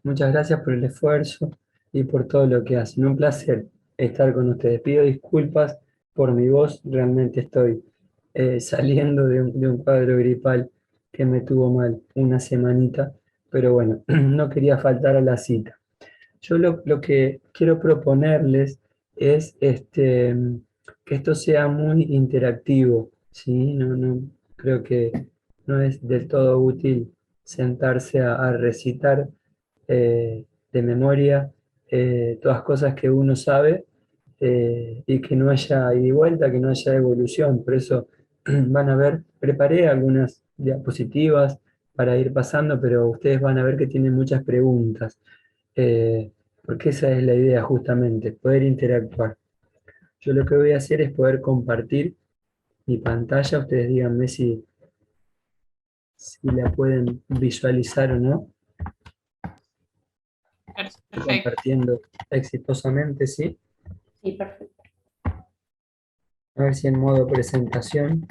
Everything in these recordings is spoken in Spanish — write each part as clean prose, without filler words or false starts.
Muchas gracias por el esfuerzo y por todo lo que hacen. Un placer estar con ustedes. Pido disculpas por mi voz, realmente estoy saliendo de un cuadro gripal que me tuvo mal una semanita, pero bueno, no quería faltar a la cita. Yo lo que quiero proponerles es que esto sea muy interactivo, ¿sí? Creo que no es del todo útil sentarse a recitar de memoria todas cosas que uno sabe y que no haya ida y vuelta, que no haya evolución. Por eso van a ver, preparé algunas diapositivas para ir pasando, pero ustedes van a ver que tienen muchas preguntas, porque esa es la idea justamente, poder interactuar. Yo lo que voy a hacer es poder compartir mi pantalla, ustedes díganme si la pueden visualizar o no. Estoy Perfecto. compartiendo exitosamente, ¿sí? Sí, perfecto. A ver si en modo presentación,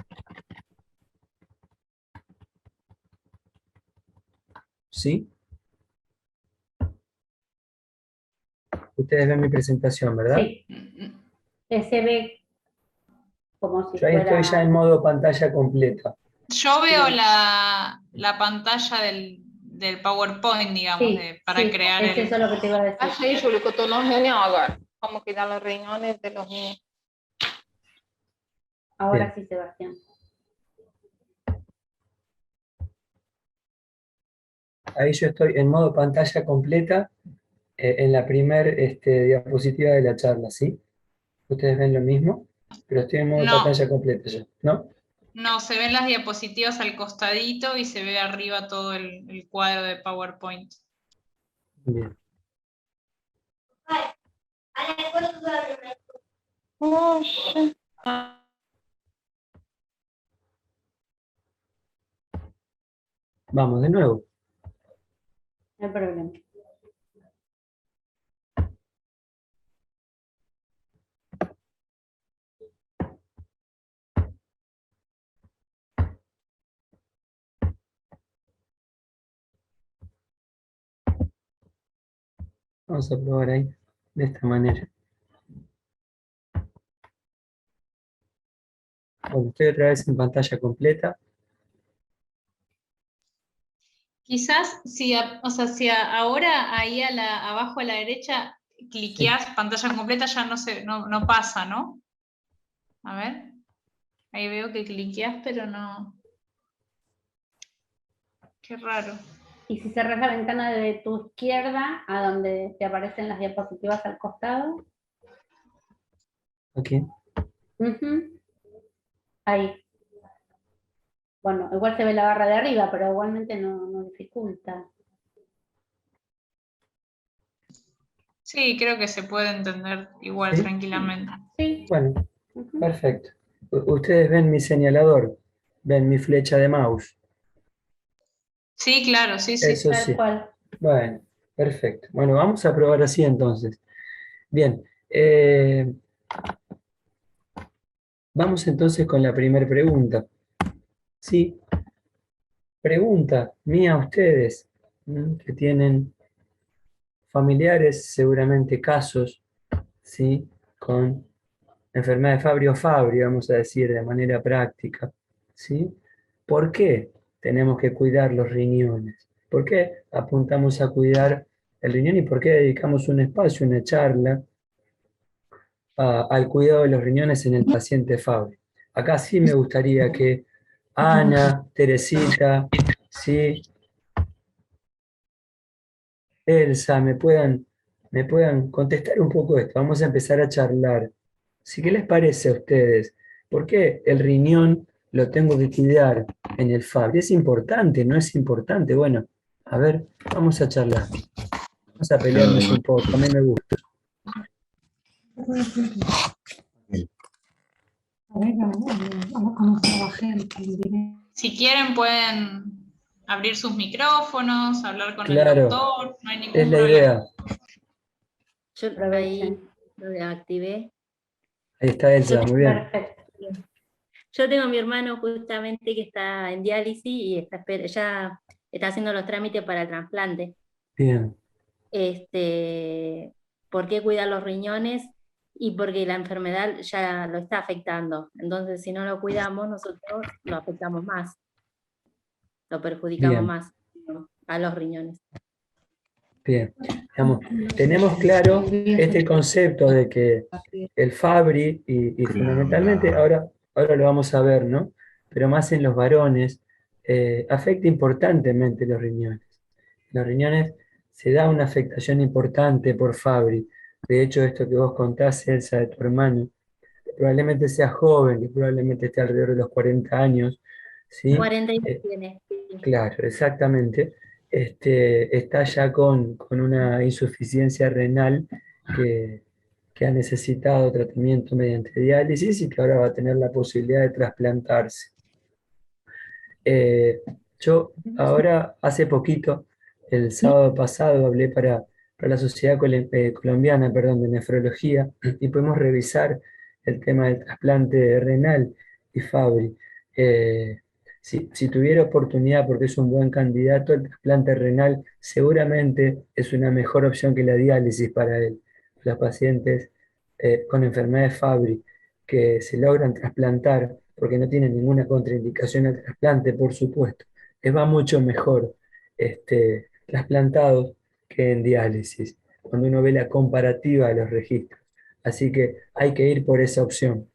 ¿sí? Ustedes ven mi presentación, ¿verdad? Sí, se ve como si Yo ahí estoy ya en fuera... modo pantalla completa. Yo veo la pantalla del PowerPoint, digamos, Sí, para sí, crear es el... eso lo que te iba a decir. Achei, Júlio, que eu tô nos reunião como cuidar las reuniones de los niños. Ahora Bien. sí, Sebastián. Ahí yo estoy en modo pantalla completa en la primer diapositiva de la charla, ¿sí? Ustedes ven lo mismo, pero estoy en modo No, pantalla completa yo, ¿no? no, se ven las diapositivas al costadito y se ve arriba todo el cuadro de PowerPoint. Bien. Poxa. Vamos de nuevo. No hay problema. Vamos a probar ahí, de esta manera. Bueno, estoy otra vez en pantalla completa. Quizás, si ahora ahí abajo a la derecha cliqueás pantalla completa, ya no pasa, ¿no? A ver, ahí veo que cliqueás, pero no. Qué raro. Y si cerras la ventana de tu izquierda, a donde te aparecen las diapositivas al costado, Aquí. ujú, ahí. Bueno, igual se ve la barra de arriba, pero igualmente no dificulta. Sí, creo que se puede entender igual ¿Sí? tranquilamente. Sí. Bueno, Ujú. perfecto. Ustedes ven mi señalador, ven mi flecha de mouse. Sí, claro, sí, sí. Eso Tal sí. cual. Bueno, perfecto. Bueno, vamos a probar así entonces. Bien, vamos entonces con la primera pregunta. Sí, pregunta mía a ustedes, que tienen familiares, seguramente casos, ¿sí? Con enfermedad de Fabry o Fabry, vamos a decir de manera práctica, ¿sí? ¿Por qué tenemos que cuidar los riñones? ¿Por qué apuntamos a cuidar el riñón y por qué dedicamos un espacio, una charla al cuidado de los riñones en el paciente Fabry? Acá sí me gustaría que Ana, Teresita, ¿sí? Elsa, me puedan contestar un poco esto. Vamos a empezar a charlar. ¿Sí? ¿Qué les parece a ustedes? ¿Por qué el riñón lo tengo que cuidar en el Fabry? ¿Es importante? ¿No es importante? Bueno, a ver, vamos a charlar. Vamos a pelearnos un poco. A mí me gusta. Si quieren pueden abrir sus micrófonos, hablar con el Claro, doctor, no hay es ningún la problema. idea. Yo ahí Aprovechen. lo activé. Ahí está Elsa, muy bien. Perfecto. Yo tengo a mi hermano justamente que está en diálisis y ya está haciendo los trámites para el trasplante. Bien. ¿por qué cuidar los riñones? Y porque la enfermedad ya lo está afectando. Entonces, si no lo cuidamos, nosotros lo afectamos más, lo perjudicamos Bien, más, ¿no?, a los riñones. bien. Digamos, tenemos claro este concepto de que el Fabry, y fundamentalmente, ahora lo vamos a ver, ¿no? Pero más en los varones, afecta importantemente los riñones. Los riñones se da una afectación importante por Fabry. De hecho, esto que vos contás, Elsa, de tu hermano, que probablemente sea joven, que probablemente esté alrededor de los 40 años, ¿sí? 42 tiene, sí. Claro, exactamente. Está ya con una insuficiencia renal que, que ha necesitado tratamiento mediante diálisis y que ahora va a tener la posibilidad de trasplantarse. Eh, yo ahora, hace poquito, el sábado pasado, hablé para la Sociedad Colombiana, perdón, de Nefrología y pudimos revisar el tema del trasplante renal y Fabry. Si tuviera oportunidad, porque es un buen candidato, el trasplante renal seguramente es una mejor opción que la diálisis para él. Los pacientes con enfermedades Fabry que se logran trasplantar porque no tienen ninguna contraindicación al trasplante, por supuesto, les va mucho mejor trasplantados que en diálisis, cuando uno ve la comparativa de los registros. Así que hay que ir por esa opción,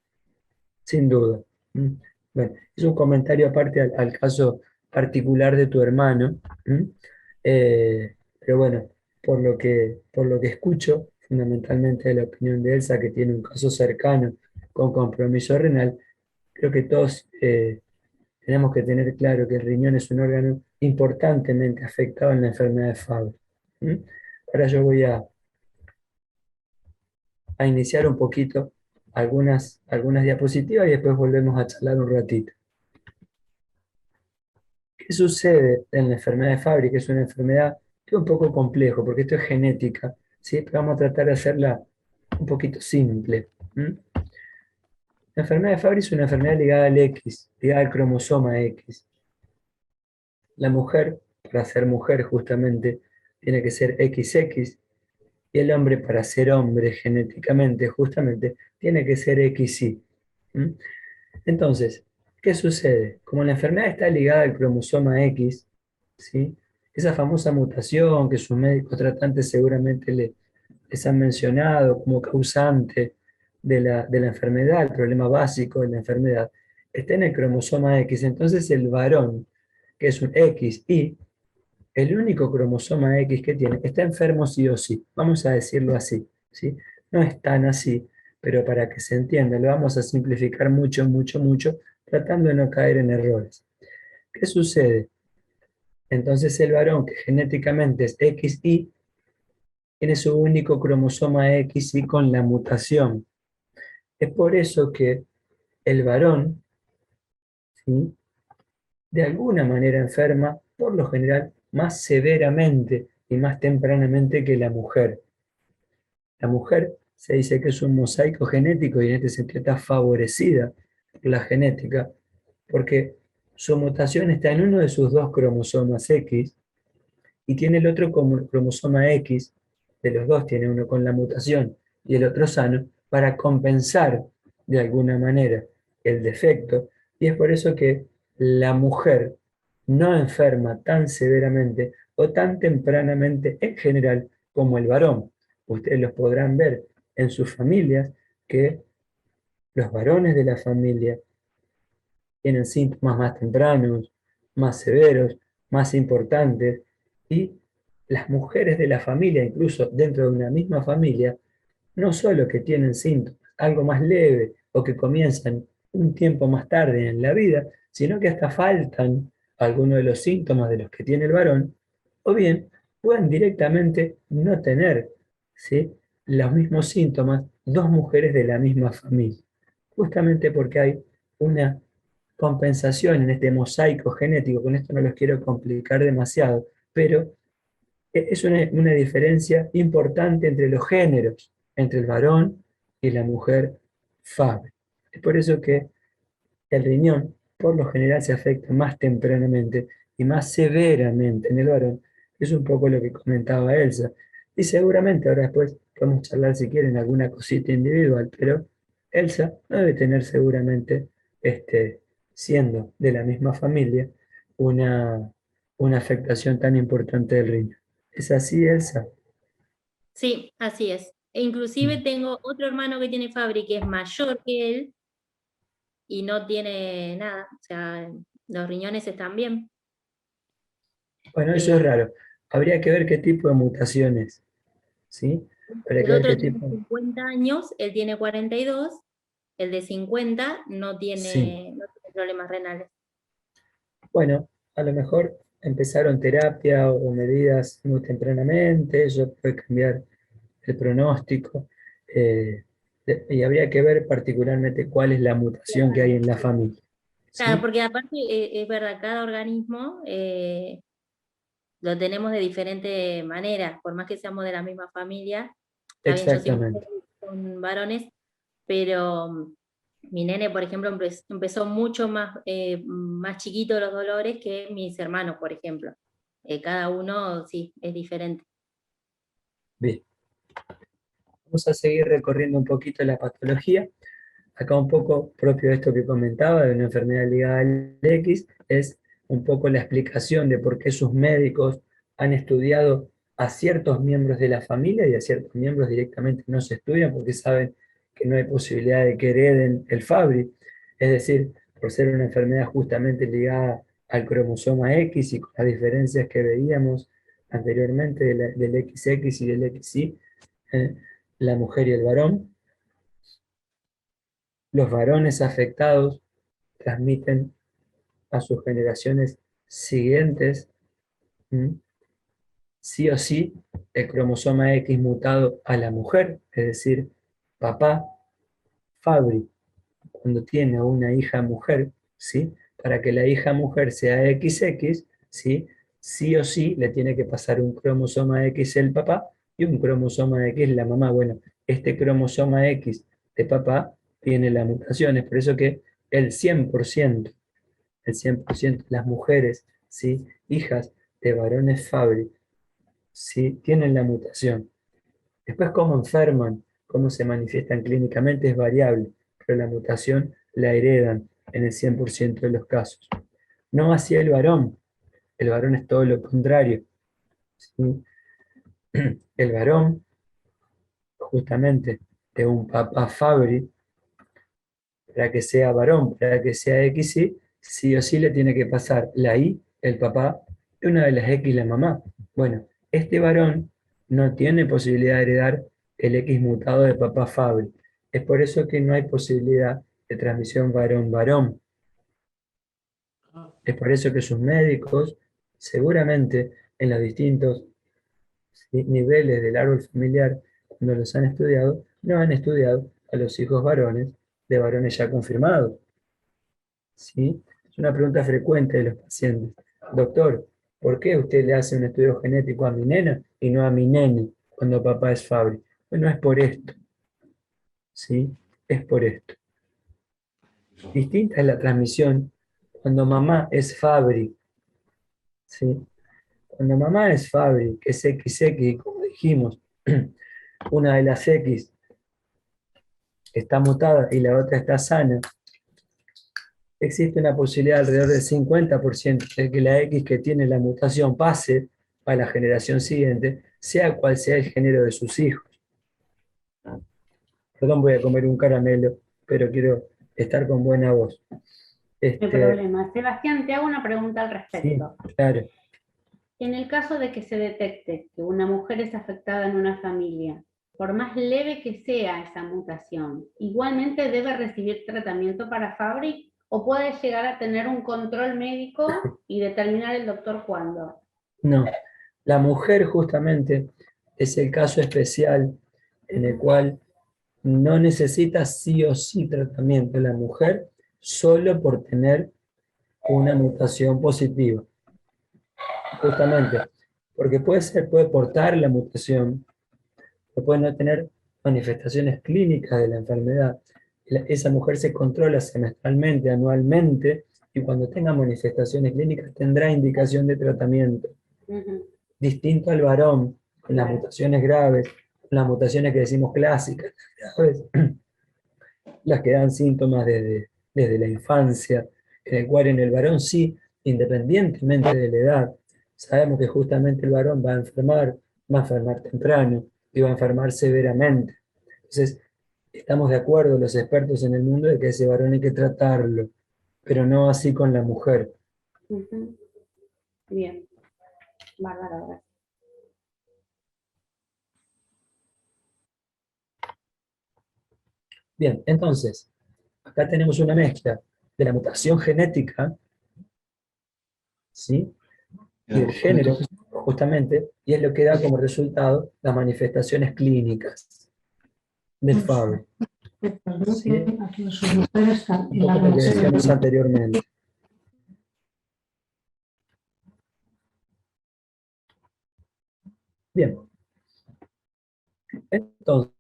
sin duda. ¿Mm? Bueno, es un comentario aparte al caso particular de tu hermano. ¿Mm? Pero bueno, por lo que escucho, fundamentalmente de la opinión de Elsa, que tiene un caso cercano con compromiso renal, creo que todos tenemos que tener claro que el riñón es un órgano importantemente afectado en la enfermedad de Fabry. ¿Mm? Ahora yo voy a iniciar un poquito algunas diapositivas y después volvemos a charlar un ratito. ¿Qué sucede en la enfermedad de Fabry? Que es una enfermedad que es un poco complejo, porque esto es genética, ¿sí? Pero vamos a tratar de hacerla un poquito simple. ¿Mm? La enfermedad de Fabry es una enfermedad ligada al X, ligada al cromosoma X. La mujer, para ser mujer justamente, tiene que ser XX, y el hombre, para ser hombre genéticamente, justamente, tiene que ser XY. ¿Mm? Entonces, ¿qué sucede? Como la enfermedad está ligada al cromosoma X, ¿sí? Esa famosa mutación que sus médicos tratantes seguramente les han mencionado como causante de la enfermedad, el problema básico de la enfermedad, está en el cromosoma X. Entonces el varón, que es un XY, el único cromosoma X que tiene, está enfermo sí o sí. Vamos a decirlo así, ¿sí? No es tan así, pero para que se entienda, lo vamos a simplificar mucho, mucho, mucho, tratando de no caer en errores. ¿Qué sucede? Entonces el varón, que genéticamente es XY, tiene su único cromosoma XY con la mutación. Es por eso que el varón, ¿sí?, de alguna manera enferma, por lo general, más severamente y más tempranamente que la mujer. La mujer se dice que es un mosaico genético y en este sentido está favorecida por la genética, porque su mutación está en uno de sus dos cromosomas X y tiene el otro como cromosoma X, de los dos tiene uno con la mutación y el otro sano, para compensar de alguna manera el defecto, y es por eso que la mujer no enferma tan severamente o tan tempranamente en general como el varón. Ustedes los podrán ver en sus familias que los varones de la familia tienen síntomas más tempranos, más severos, más importantes, y las mujeres de la familia, incluso dentro de una misma familia, no solo que tienen síntomas algo más leve o que comienzan un tiempo más tarde en la vida, sino que hasta faltan algunos de los síntomas de los que tiene el varón, o bien pueden directamente no tener, ¿sí?, los mismos síntomas dos mujeres de la misma familia, justamente porque hay una compensación en este mosaico genético. Con esto no los quiero complicar demasiado, pero es una diferencia importante entre los géneros, entre el varón y la mujer Fabry. Es por eso que el riñón, por lo general, se afecta más tempranamente y más severamente en el varón. Es un poco lo que comentaba Elsa. Y seguramente ahora después podemos charlar si quieren alguna cosita individual, pero Elsa no debe tener seguramente, siendo de la misma familia, una, una afectación tan importante del riñón. ¿Es así, Elsa? Sí, así es. E inclusive tengo otro hermano que tiene Fabry que es mayor que él y no tiene nada, o sea, los riñones están bien. Bueno, eso es raro. Habría que ver qué tipo de mutaciones, ¿sí? Habría El que ver qué otro tiene tipo. 50 años, él tiene 42, el de 50 Sí. no tiene problemas renales. Bueno, a lo mejor empezaron terapia o medidas muy tempranamente, eso puede cambiar el pronóstico, eh, y habría que ver particularmente cuál es la mutación que hay en la familia. Claro, ¿Sí? porque aparte es verdad, cada organismo lo tenemos de diferente manera, por más que seamos de la misma familia. Está bien, yo soy mujer Exactamente. con varones, pero mi nene, por ejemplo, empezó mucho más chiquito los dolores que mis hermanos, por ejemplo. Cada uno, sí, es diferente. Bien. Vamos a seguir recorriendo un poquito la patología. Acá un poco propio de esto que comentaba, de una enfermedad ligada al X, es un poco la explicación de por qué sus médicos han estudiado a ciertos miembros de la familia y a ciertos miembros directamente no se estudian porque saben que no hay posibilidad de que hereden el Fabry. Es decir, por ser una enfermedad justamente ligada al cromosoma X y con las diferencias que veíamos anteriormente del XX y del XY, eh, la mujer y el varón. Los varones afectados transmiten a sus generaciones siguientes, ¿m? Sí o sí, el cromosoma X mutado a la mujer, es decir, papá Fabry, cuando tiene una hija mujer, ¿sí? Para que la hija mujer sea XX, ¿sí? Sí o sí le tiene que pasar un cromosoma X el papá y un cromosoma X la mamá. Bueno, este cromosoma X de papá tiene la mutación, es por eso que el 100% de las mujeres, ¿sí? Hijas de varones Fabry, ¿sí? Tienen la mutación. Después, cómo enferman, cómo se manifiestan clínicamente es variable, pero la mutación la heredan en el 100% de los casos. No así el varón es todo lo contrario, ¿sí? El varón, justamente, de un papá Fabry, para que sea varón, para que sea XY, sí o sí le tiene que pasar la Y, el papá, y una de las X, la mamá. Bueno, este varón no tiene posibilidad de heredar el X mutado de papá Fabry. Es por eso que no hay posibilidad de transmisión varón-varón. Es por eso que sus médicos, seguramente en los distintos, ¿sí?, niveles del árbol familiar, cuando los han estudiado, no han estudiado a los hijos varones de varones ya confirmados. ¿Sí? Es una pregunta frecuente de los pacientes. Doctor, ¿por qué usted le hace un estudio genético a mi nena y no a mi nene cuando papá es Fabry? Bueno, es por esto, ¿sí? Es por esto. Distinta es la transmisión cuando mamá es Fabry, ¿sí? Cuando mamá es Fabry, que es XX, y como dijimos, una de las X está mutada y la otra está sana, existe una posibilidad alrededor del 50% de que la X que tiene la mutación pase a la generación siguiente, sea cual sea el género de sus hijos. Perdón, voy a comer un caramelo, pero quiero estar con buena voz. No hay Este, problema. Sebastián, te hago una pregunta al sí, respecto. claro. En el caso de que se detecte que una mujer es afectada en una familia, por más leve que sea esa mutación, ¿igualmente debe recibir tratamiento para Fabry o puede llegar a tener un control médico y determinar el doctor cuándo? No, la mujer justamente es el caso especial en el cual no necesita sí o sí tratamiento la mujer solo por tener una mutación positiva. Justamente, porque puede portar la mutación, pero puede no tener manifestaciones clínicas de la enfermedad. Esa mujer se controla semestralmente, anualmente, y cuando tenga manifestaciones clínicas tendrá indicación de tratamiento. Ujú. Distinto al varón, con las mutaciones graves, las mutaciones que decimos clásicas, graves, las que dan síntomas desde la infancia, en el cual en el varón sí, independientemente de la edad, sabemos que justamente el varón va a enfermar temprano y va a enfermar severamente. Entonces, estamos de acuerdo los expertos en el mundo de que ese varón hay que tratarlo, pero no así con la mujer. Ujú. Bien, bárbaro. Gracias. Bien, entonces, acá tenemos una mezcla de la mutación genética, ¿sí? Y del género, justamente, y es lo que da como resultado las manifestaciones clínicas del Fabry. ¿Sí? Un poco lo que decíamos anteriormente. Bien, entonces,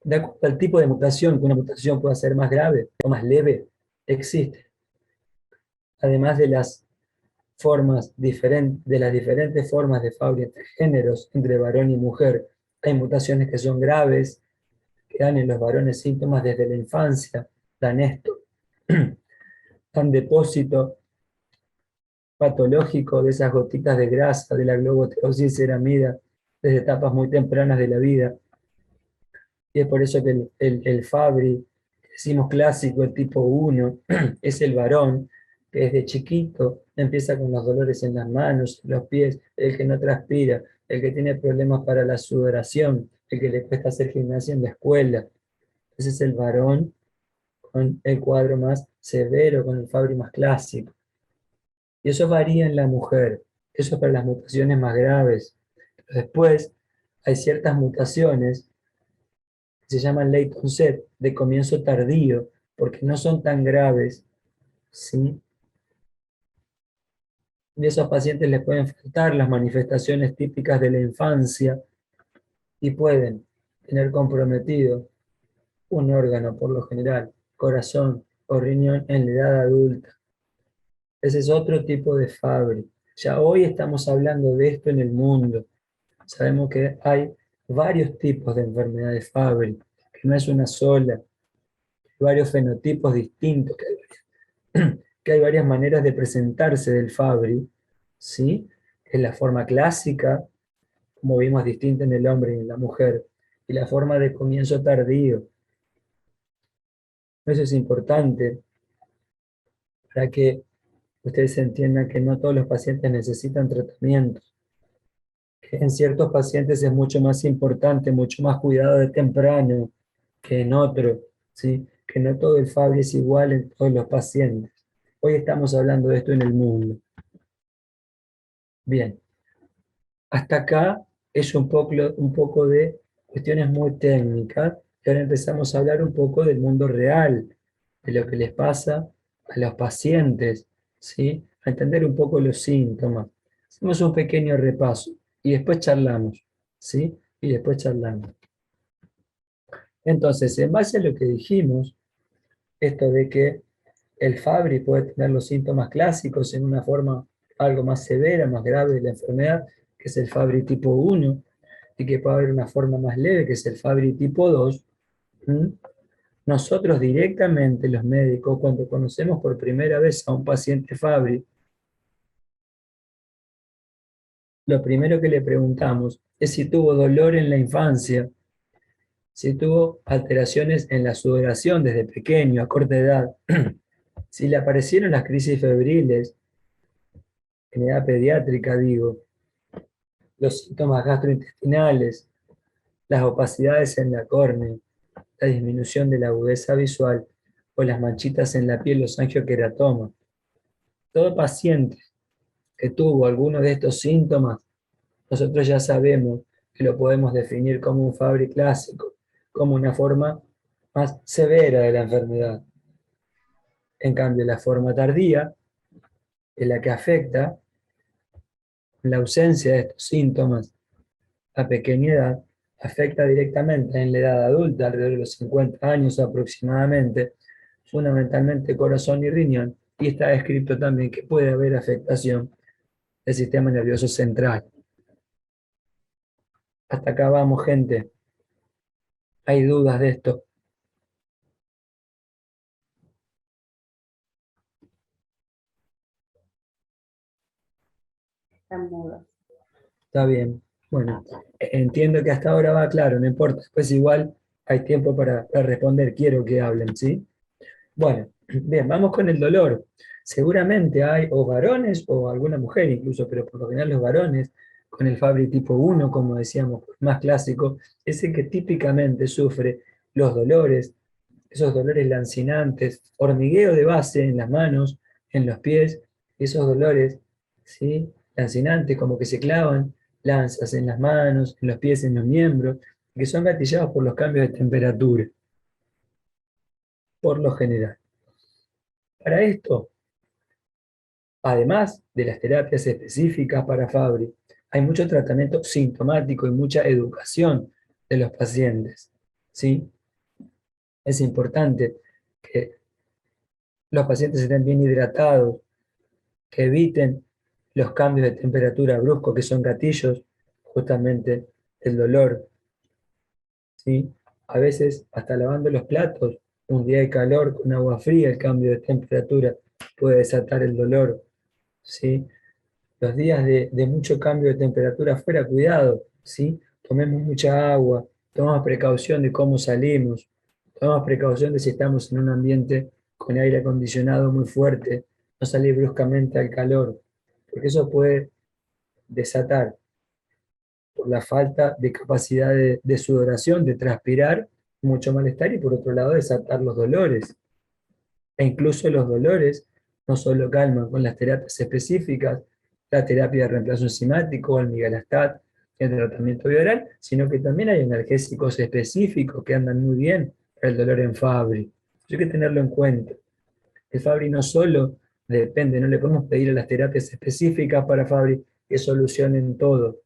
de acuerdo al tipo de mutación, que una mutación pueda ser más grave o más leve, existe. Además de las formas diferentes, de las diferentes formas de Fabry entre géneros, entre varón y mujer, hay mutaciones que son graves, que dan en los varones síntomas desde la infancia, dan esto, dan depósito patológico de esas gotitas de grasa, de la globoteosis ceramida, desde etapas muy tempranas de la vida. Y es por eso que el Fabry, que decimos clásico, el tipo 1, es el varón, que desde chiquito empieza con los dolores en las manos, en los pies, el que no transpira, el que tiene problemas para la sudoración, el que le cuesta hacer gimnasia en la escuela. Ese es el varón con el cuadro más severo, con el Fabry más clásico. Y eso varía en la mujer. Eso es para las mutaciones más graves. Después hay ciertas mutaciones que se llaman late onset, de comienzo tardío, porque no son tan graves, ¿sí? Y a esos pacientes les pueden faltar las manifestaciones típicas de la infancia y pueden tener comprometido un órgano, por lo general, corazón o riñón en la edad adulta. Ese es otro tipo de Fabry. Ya hoy estamos hablando de esto en el mundo. Sabemos que hay varios tipos de enfermedades Fabry, que no es una sola, hay varios fenotipos distintos, que hay varias maneras de presentarse del Fabry, ¿sí? Es la forma clásica, como vimos, distinta en el hombre y en la mujer, y la forma de comienzo tardío. Eso es importante para que ustedes entiendan que no todos los pacientes necesitan tratamiento, que en ciertos pacientes es mucho más importante, mucho más cuidado de temprano que en otros, ¿sí? Que no todo el Fabry es igual en todos los pacientes. Hoy estamos hablando de esto en el mundo. Bien, hasta acá es un poco de cuestiones muy técnicas, y ahora empezamos a hablar un poco del mundo real, de lo que les pasa a los pacientes, ¿sí? A entender un poco los síntomas. Hacemos un pequeño repaso y después charlamos, ¿sí? Y después charlamos. Entonces, en base a lo que dijimos, esto de que el Fabry puede tener los síntomas clásicos en una forma algo más severa, más grave de la enfermedad, que es el Fabry tipo 1, y que puede haber una forma más leve, que es el Fabry tipo 2. Nosotros directamente, los médicos, cuando conocemos por primera vez a un paciente Fabry, lo primero que le preguntamos es si tuvo dolor en la infancia, si tuvo alteraciones en la sudoración desde pequeño, a corta edad, si le aparecieron las crisis febriles, en edad pediátrica digo, los síntomas gastrointestinales, las opacidades en la córnea, la disminución de la agudeza visual o las manchitas en la piel, los angioqueratomas. Todo paciente que tuvo alguno de estos síntomas, nosotros ya sabemos que lo podemos definir como un Fabry clásico, como una forma más severa de la enfermedad. En cambio, la forma tardía es la que afecta la ausencia de estos síntomas a pequeña edad, afecta directamente en la edad adulta, alrededor de los 50 años aproximadamente, fundamentalmente corazón y riñón, y está descrito también que puede haber afectación del sistema nervioso central. Hasta acá vamos, gente. ¿Hay dudas de esto? Están mudos. Está bien. Bueno, entiendo que hasta ahora va claro, no importa. Después igual hay tiempo para responder. Quiero que hablen, ¿sí? Bueno, bien, vamos con el dolor. Seguramente hay o varones o alguna mujer incluso, pero por lo general los varones con el Fabry tipo 1, como decíamos, más clásico, es el que típicamente sufre los dolores, esos dolores lancinantes, hormigueo de base en las manos, en los pies, esos dolores, ¿sí? Lancinantes, como que se clavan lanzas en las manos, en los pies, en los miembros, que son gatillados por los cambios de temperatura, por lo general. Para esto, además de las terapias específicas para Fabry, hay mucho tratamiento sintomático y mucha educación de los pacientes, ¿sí? Es importante que los pacientes estén bien hidratados, que eviten los cambios de temperatura bruscos que son gatillos justamente del dolor, ¿sí? A veces hasta lavando los platos, un día de calor con agua fría, el cambio de temperatura puede desatar el dolor, ¿sí? Los días de mucho cambio de temperatura afuera, cuidado, ¿sí? Tomemos mucha agua, tomemos precaución de cómo salimos, tomemos precaución de si estamos en un ambiente con aire acondicionado muy fuerte, no salir bruscamente al calor, porque eso puede desatar por la falta de capacidad de sudoración, de transpirar, mucho malestar y por otro lado desatar los dolores. E incluso los dolores no solo calman con las terapias específicas, la terapia de reemplazo enzimático, el migalastat, el tratamiento bioral, sino que también hay analgésicos específicos que andan muy bien para el dolor en Fabry. Hay que tenerlo en cuenta. El Fabry no solo depende, no le podemos pedir a las terapias específicas para Fabry que solucionen todo.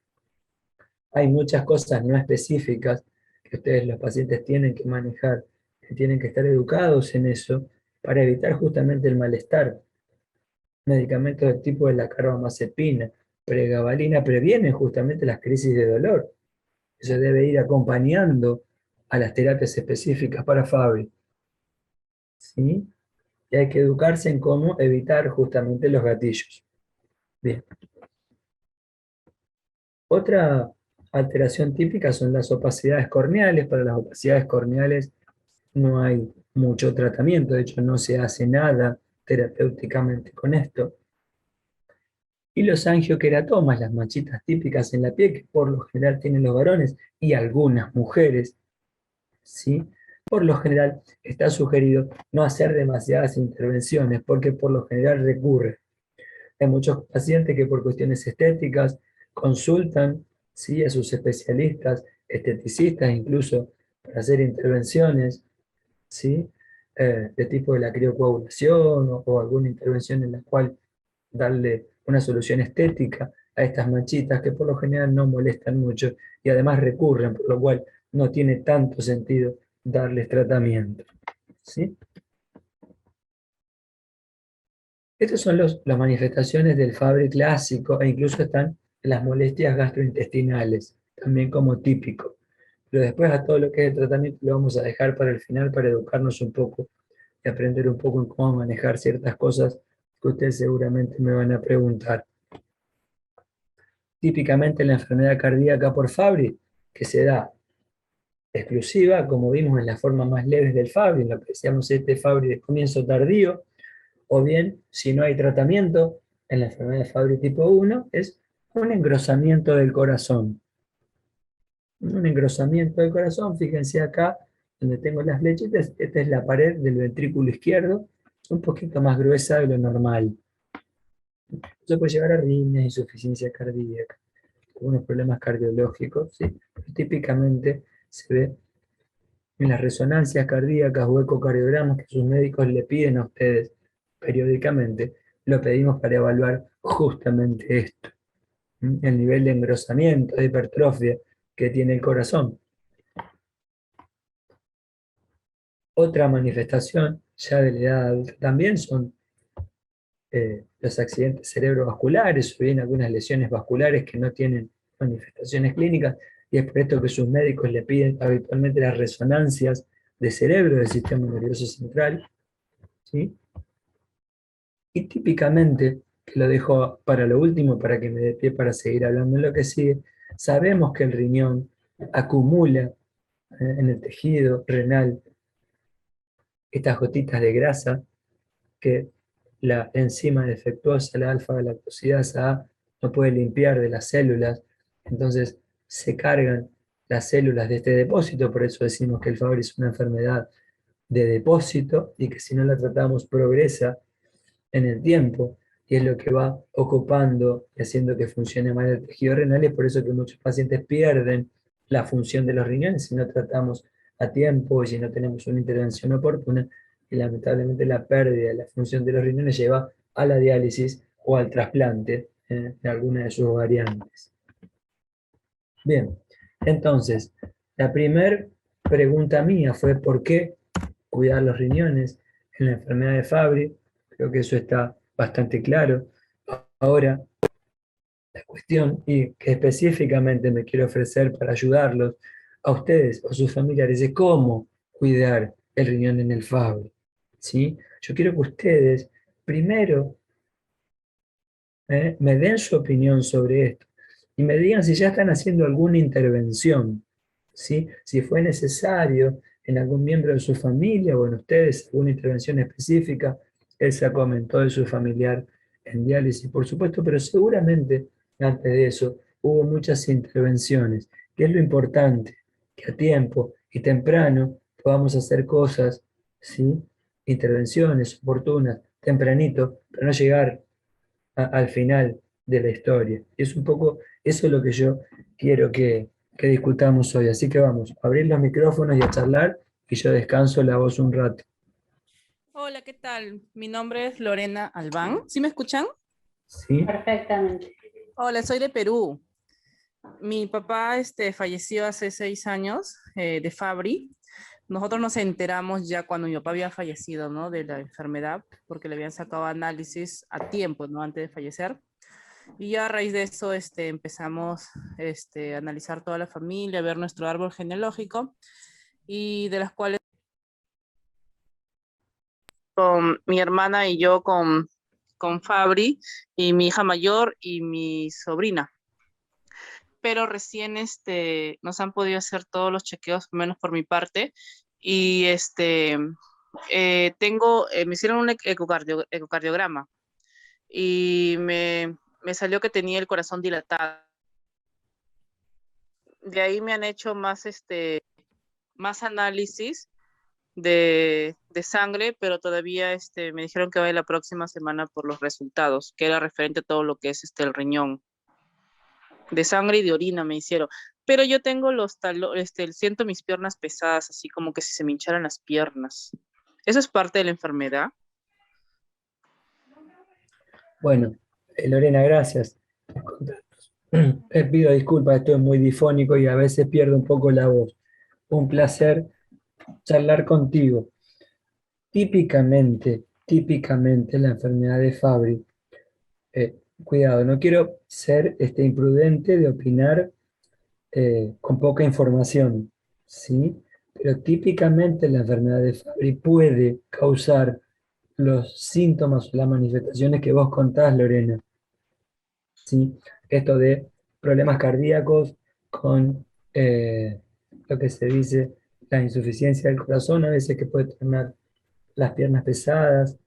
Hay muchas cosas no específicas que ustedes, los pacientes, tienen que manejar, que tienen que estar educados en eso para evitar justamente el malestar. Medicamentos del tipo de la carbamazepina, pregabalina, previenen justamente las crisis de dolor. Eso debe ir acompañando a las terapias específicas para Fabry, ¿sí? Y hay que educarse en cómo evitar justamente los gatillos. Bien. Otra alteración típica son las opacidades corneales. Para las opacidades corneales no hay mucho tratamiento, de hecho no se hace nada terapéuticamente con esto. Y los angioqueratomas, las manchitas típicas en la piel, que por lo general tienen los varones y algunas mujeres, ¿sí? Por lo general está sugerido no hacer demasiadas intervenciones, porque por lo general recurre. Hay muchos pacientes que por cuestiones estéticas consultan, ¿sí?, a sus especialistas, esteticistas incluso, para hacer intervenciones, ¿sí? De tipo de la criocoagulación o alguna intervención en la cual darle una solución estética a estas manchitas que por lo general no molestan mucho y además recurren, por lo cual no tiene tanto sentido darles tratamiento, ¿sí? Estas son las manifestaciones del Fabry clásico e incluso están las molestias gastrointestinales, también como típico. Pero después a todo lo que es el tratamiento lo vamos a dejar para el final para educarnos un poco y aprender un poco en cómo manejar ciertas cosas que ustedes seguramente me van a preguntar. Típicamente la enfermedad cardíaca por Fabry, que se da exclusiva, como vimos en las formas más leves del Fabry, en lo que decíamos este Fabry de comienzo tardío, o bien, si no hay tratamiento en la enfermedad de Fabry tipo 1, es un engrosamiento del corazón. Un engrosamiento del corazón, fíjense acá, donde tengo las flechitas, esta es la pared del ventrículo izquierdo, un poquito más gruesa de lo normal. Eso puede llevar a arritmias, insuficiencia cardíaca, algunos problemas cardiológicos, ¿sí? Pero típicamente se ve en las resonancias cardíacas o ecocardiogramas que sus médicos le piden a ustedes periódicamente, lo pedimos para evaluar justamente esto, el nivel de engrosamiento, de hipertrofia que tiene el corazón. Otra manifestación ya de la edad adulta también son los accidentes cerebrovasculares o bien algunas lesiones vasculares que no tienen manifestaciones clínicas, y es por esto que sus médicos le piden habitualmente las resonancias de cerebro del sistema nervioso central, ¿sí? Y típicamente, que lo dejo para lo último, para que me dé pie para seguir hablando en lo que sigue, sabemos que el riñón acumula en el tejido renal estas gotitas de grasa que la enzima defectuosa, la alfa-galactosidasa A, no puede limpiar de las células, entonces se cargan las células de este depósito, por eso decimos que el Fabry es una enfermedad de depósito y que si no la tratamos progresa en el tiempo, y es lo que va ocupando y haciendo que funcione mal el tejido renal, y es por eso que muchos pacientes pierden la función de los riñones si no tratamos a tiempo y si no tenemos una intervención oportuna, y lamentablemente la pérdida de la función de los riñones lleva a la diálisis o al trasplante en alguna de sus variantes. Bien, entonces, la primera pregunta mía fue ¿por qué cuidar los riñones en la enfermedad de Fabry? Creo que eso está bastante claro. Ahora, la cuestión, y que específicamente me quiero ofrecer para ayudarlos a ustedes o sus familiares, es cómo cuidar el riñón en el Fabry, ¿sí? Yo quiero que ustedes primero me den su opinión sobre esto y me digan si ya están haciendo alguna intervención, ¿sí? Si fue necesario en algún miembro de su familia o en ustedes alguna intervención específica. Él se comentó de su familiar en diálisis, por supuesto, pero seguramente antes de eso hubo muchas intervenciones, que es lo importante, que a tiempo y temprano podamos hacer cosas, ¿sí? Intervenciones oportunas, tempranito, para no llegar al final de la historia. Y es un poco eso es lo que yo quiero que discutamos hoy. Así que vamos, a abrir los micrófonos y a charlar, y yo descanso la voz un rato. Hola, ¿qué tal? Mi nombre es Lorena Albán. ¿Sí me escuchan? ¿Sí? Perfectamente. Hola, soy de Perú. Mi papá falleció hace 6 años de Fabry. Nosotros nos enteramos ya cuando mi papá había fallecido, ¿no? De la enfermedad, porque le habían sacado análisis a tiempo, ¿no? Antes de fallecer. Y ya a raíz de eso empezamos a analizar toda la familia, a ver nuestro árbol genealógico, y de las cuales con mi hermana y yo con Fabry, y mi hija mayor y mi sobrina. Pero recién nos han podido hacer todos los chequeos, menos por mi parte, y me hicieron un ecocardiograma y me salió que tenía el corazón dilatado. De ahí me han hecho más análisis de sangre, pero todavía me dijeron que va a ir la próxima semana por los resultados, que era referente a todo lo que es el riñón. De sangre y de orina me hicieron. Pero yo tengo siento mis piernas pesadas, así como que si se me hincharan las piernas. ¿Eso es parte de la enfermedad? Bueno, Lorena, gracias. Pido disculpas, estoy muy difónico y a veces pierdo un poco la voz. Un placer charlar contigo. Típicamente la enfermedad de Fabry, cuidado, no quiero ser imprudente de opinar con poca información, ¿sí? Pero típicamente la enfermedad de Fabry puede causar los síntomas o las manifestaciones que vos contás, Lorena, ¿sí? Esto de problemas cardíacos con lo que se dice la insuficiencia del corazón, a veces que puede tornar las piernas pesadas,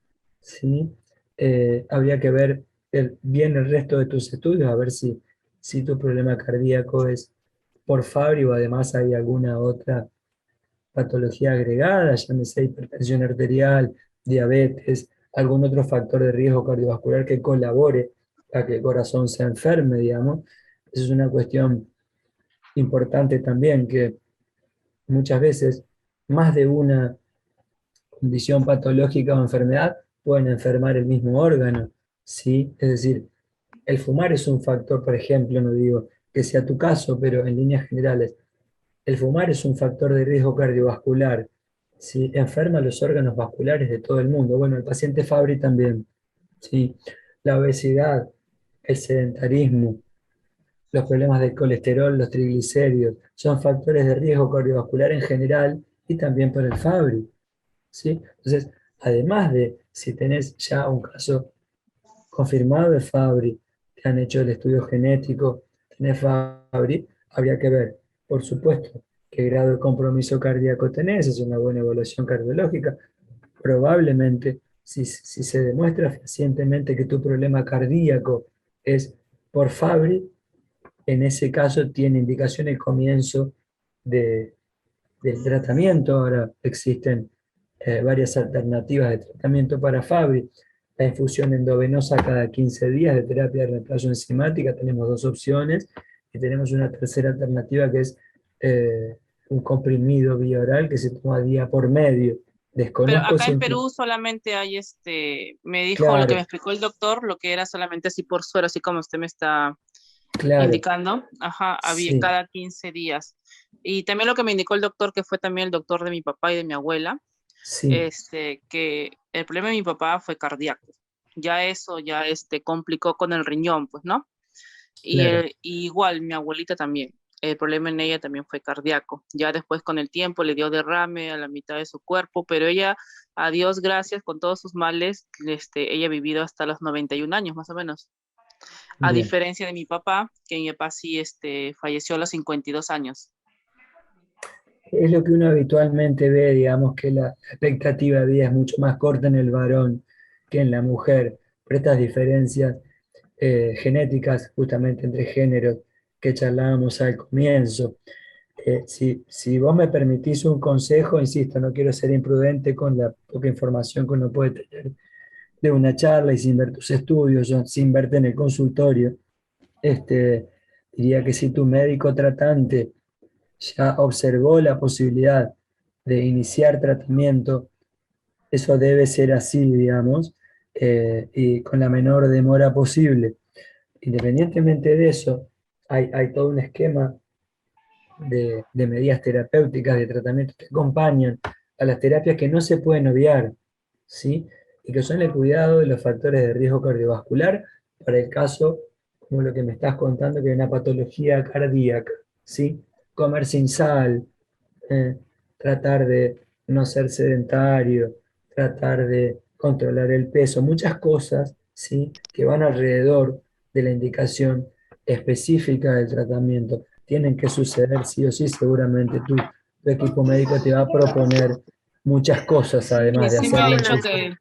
¿sí? Habría que ver bien el resto de tus estudios, a ver si tu problema cardíaco es por Fabry o además hay alguna otra patología agregada, llámese hipertensión arterial, diabetes, algún otro factor de riesgo cardiovascular que colabore a que el corazón se enferme, digamos. Esa es una cuestión importante también, que muchas veces más de una condición patológica o enfermedad pueden enfermar el mismo órgano, ¿sí? Es decir, el fumar es un factor, por ejemplo, no digo que sea tu caso, pero en líneas generales, el fumar es un factor de riesgo cardiovascular, ¿sí? Enferma los órganos vasculares de todo el mundo. Bueno, el paciente Fabry también, ¿sí? La obesidad, el sedentarismo, los problemas del colesterol, los triglicéridos, son factores de riesgo cardiovascular en general y también por el Fabry, ¿sí? Entonces, además de si tenés ya un caso confirmado de Fabry, te han hecho el estudio genético, tenés Fabry, habría que ver, por supuesto, qué grado de compromiso cardíaco tenés, es una buena evaluación cardiológica. Probablemente, si se demuestra fehacientemente que tu problema cardíaco es por Fabry, en ese caso tiene indicación el comienzo de- del tratamiento. Ahora existen varias alternativas de tratamiento para Fabry. La infusión endovenosa cada 15 días de terapia de reemplazo enzimática, tenemos dos opciones, y tenemos una tercera alternativa que es un comprimido vía oral que se toma día por medio. Pero Desconozco acá si en en tu... Perú solamente hay me dijo lo que me Claro, explicó el doctor, lo que era solamente así por suero, así como usted me está claro, indicando, ajá, había sí, cada 15 días. Y también lo que me indicó el doctor, que fue también el doctor de mi papá y de mi abuela, sí, que el problema de mi papá fue cardíaco. Ya eso ya complicó con el riñón, pues, ¿no? claro. Y igual mi abuelita también. El problema en ella también fue cardíaco. Ya después con el tiempo le dio derrame a la mitad de su cuerpo, pero ella, a Dios gracias, con todos sus males, ella ha vivido hasta los 91 años más o menos. A Bien. diferencia de mi papá, que mi papá sí falleció a los 52 años. Es lo que uno habitualmente ve, digamos que la expectativa de vida es mucho más corta en el varón que en la mujer, por estas diferencias genéticas justamente entre géneros que charlábamos al comienzo. Si vos me permitís un consejo, insisto, no quiero ser imprudente con la poca información que uno puede tener de una charla y sin ver tus estudios, o sin verte en el consultorio, diría que si tu médico tratante ya observó la posibilidad de iniciar tratamiento, eso debe ser así, digamos, y con la menor demora posible. Independientemente de eso, hay todo un esquema de medidas terapéuticas, de tratamientos que acompañan a las terapias que no se pueden obviar, ¿sí? Y que son el cuidado de los factores de riesgo cardiovascular para el caso, como lo que me estás contando, que hay una patología cardíaca, ¿sí? Comer sin sal, eh, tratar de no ser sedentario, tratar de controlar el peso, muchas cosas, ¿sí? Que van alrededor de la indicación específica del tratamiento. Tienen que suceder sí o sí, seguramente tu equipo médico te va a proponer muchas cosas, Y además de sí hacer me ha la dicho infusión.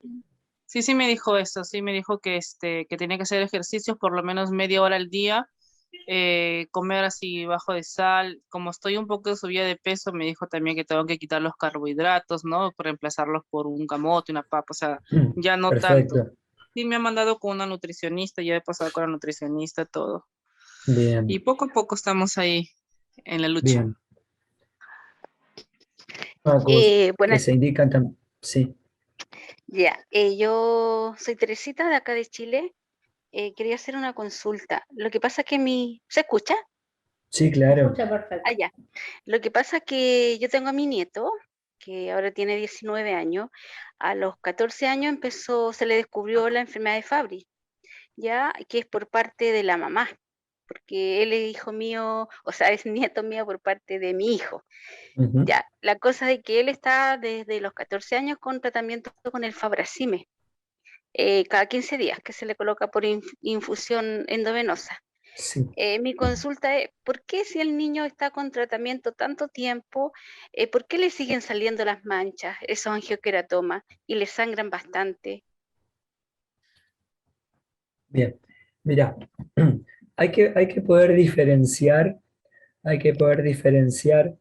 que, sí me dijo eso, sí me dijo que tenía que hacer ejercicios por lo menos media hora al día, comer así bajo de sal. Como estoy un poco subida de peso, me dijo también que tengo que quitar los carbohidratos, ¿no? Por reemplazarlos por un camote, una papa, o sea, ya no tanto. Perfecto, Sí me ha mandado con una nutricionista, ya he pasado con la nutricionista, todo. bien, Y poco a poco estamos ahí en la lucha. bien. Fármacos que Buenas, se indican también, sí, ya. Yo soy Teresita de acá de Chile. Quería hacer una consulta. Lo que pasa es que ¿Se escucha? sí, Se claro. escucha perfecto. Ah, ya. Lo que pasa es que yo tengo a mi nieto, que ahora tiene 19 años. A los 14 años se le descubrió la enfermedad de Fabry, ya, que es por parte de la mamá, porque él es hijo mío, o sea, es nieto mío por parte de mi hijo. Ujú. Ya, la cosa es que él está desde los 14 años con tratamiento con el Fabracime, cada 15 días, que se le coloca por infusión endovenosa. Sí. Mi consulta es, ¿por qué si el niño está con tratamiento tanto tiempo, por qué le siguen saliendo las manchas, esos angioqueratomas, y le sangran bastante? Bien, mira, hay que poder diferenciar, hay que poder diferenciar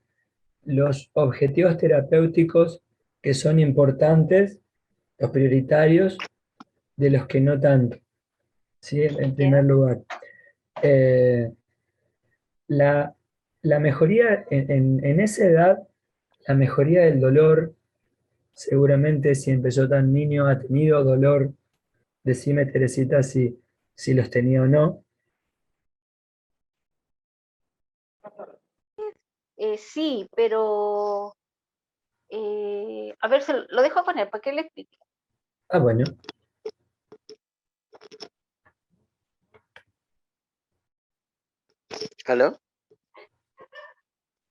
los objetivos terapéuticos que son importantes, los prioritarios, de los que no tanto, ¿sí? En ¿Ya? primer lugar, eh, la, la mejoría en esa edad, la mejoría del dolor, seguramente si empezó tan niño ha tenido dolor, decime Teresita si los tenía o no. Sí, pero a ver, lo dejo poner para que le explique. Ah, bueno. ¿Aló?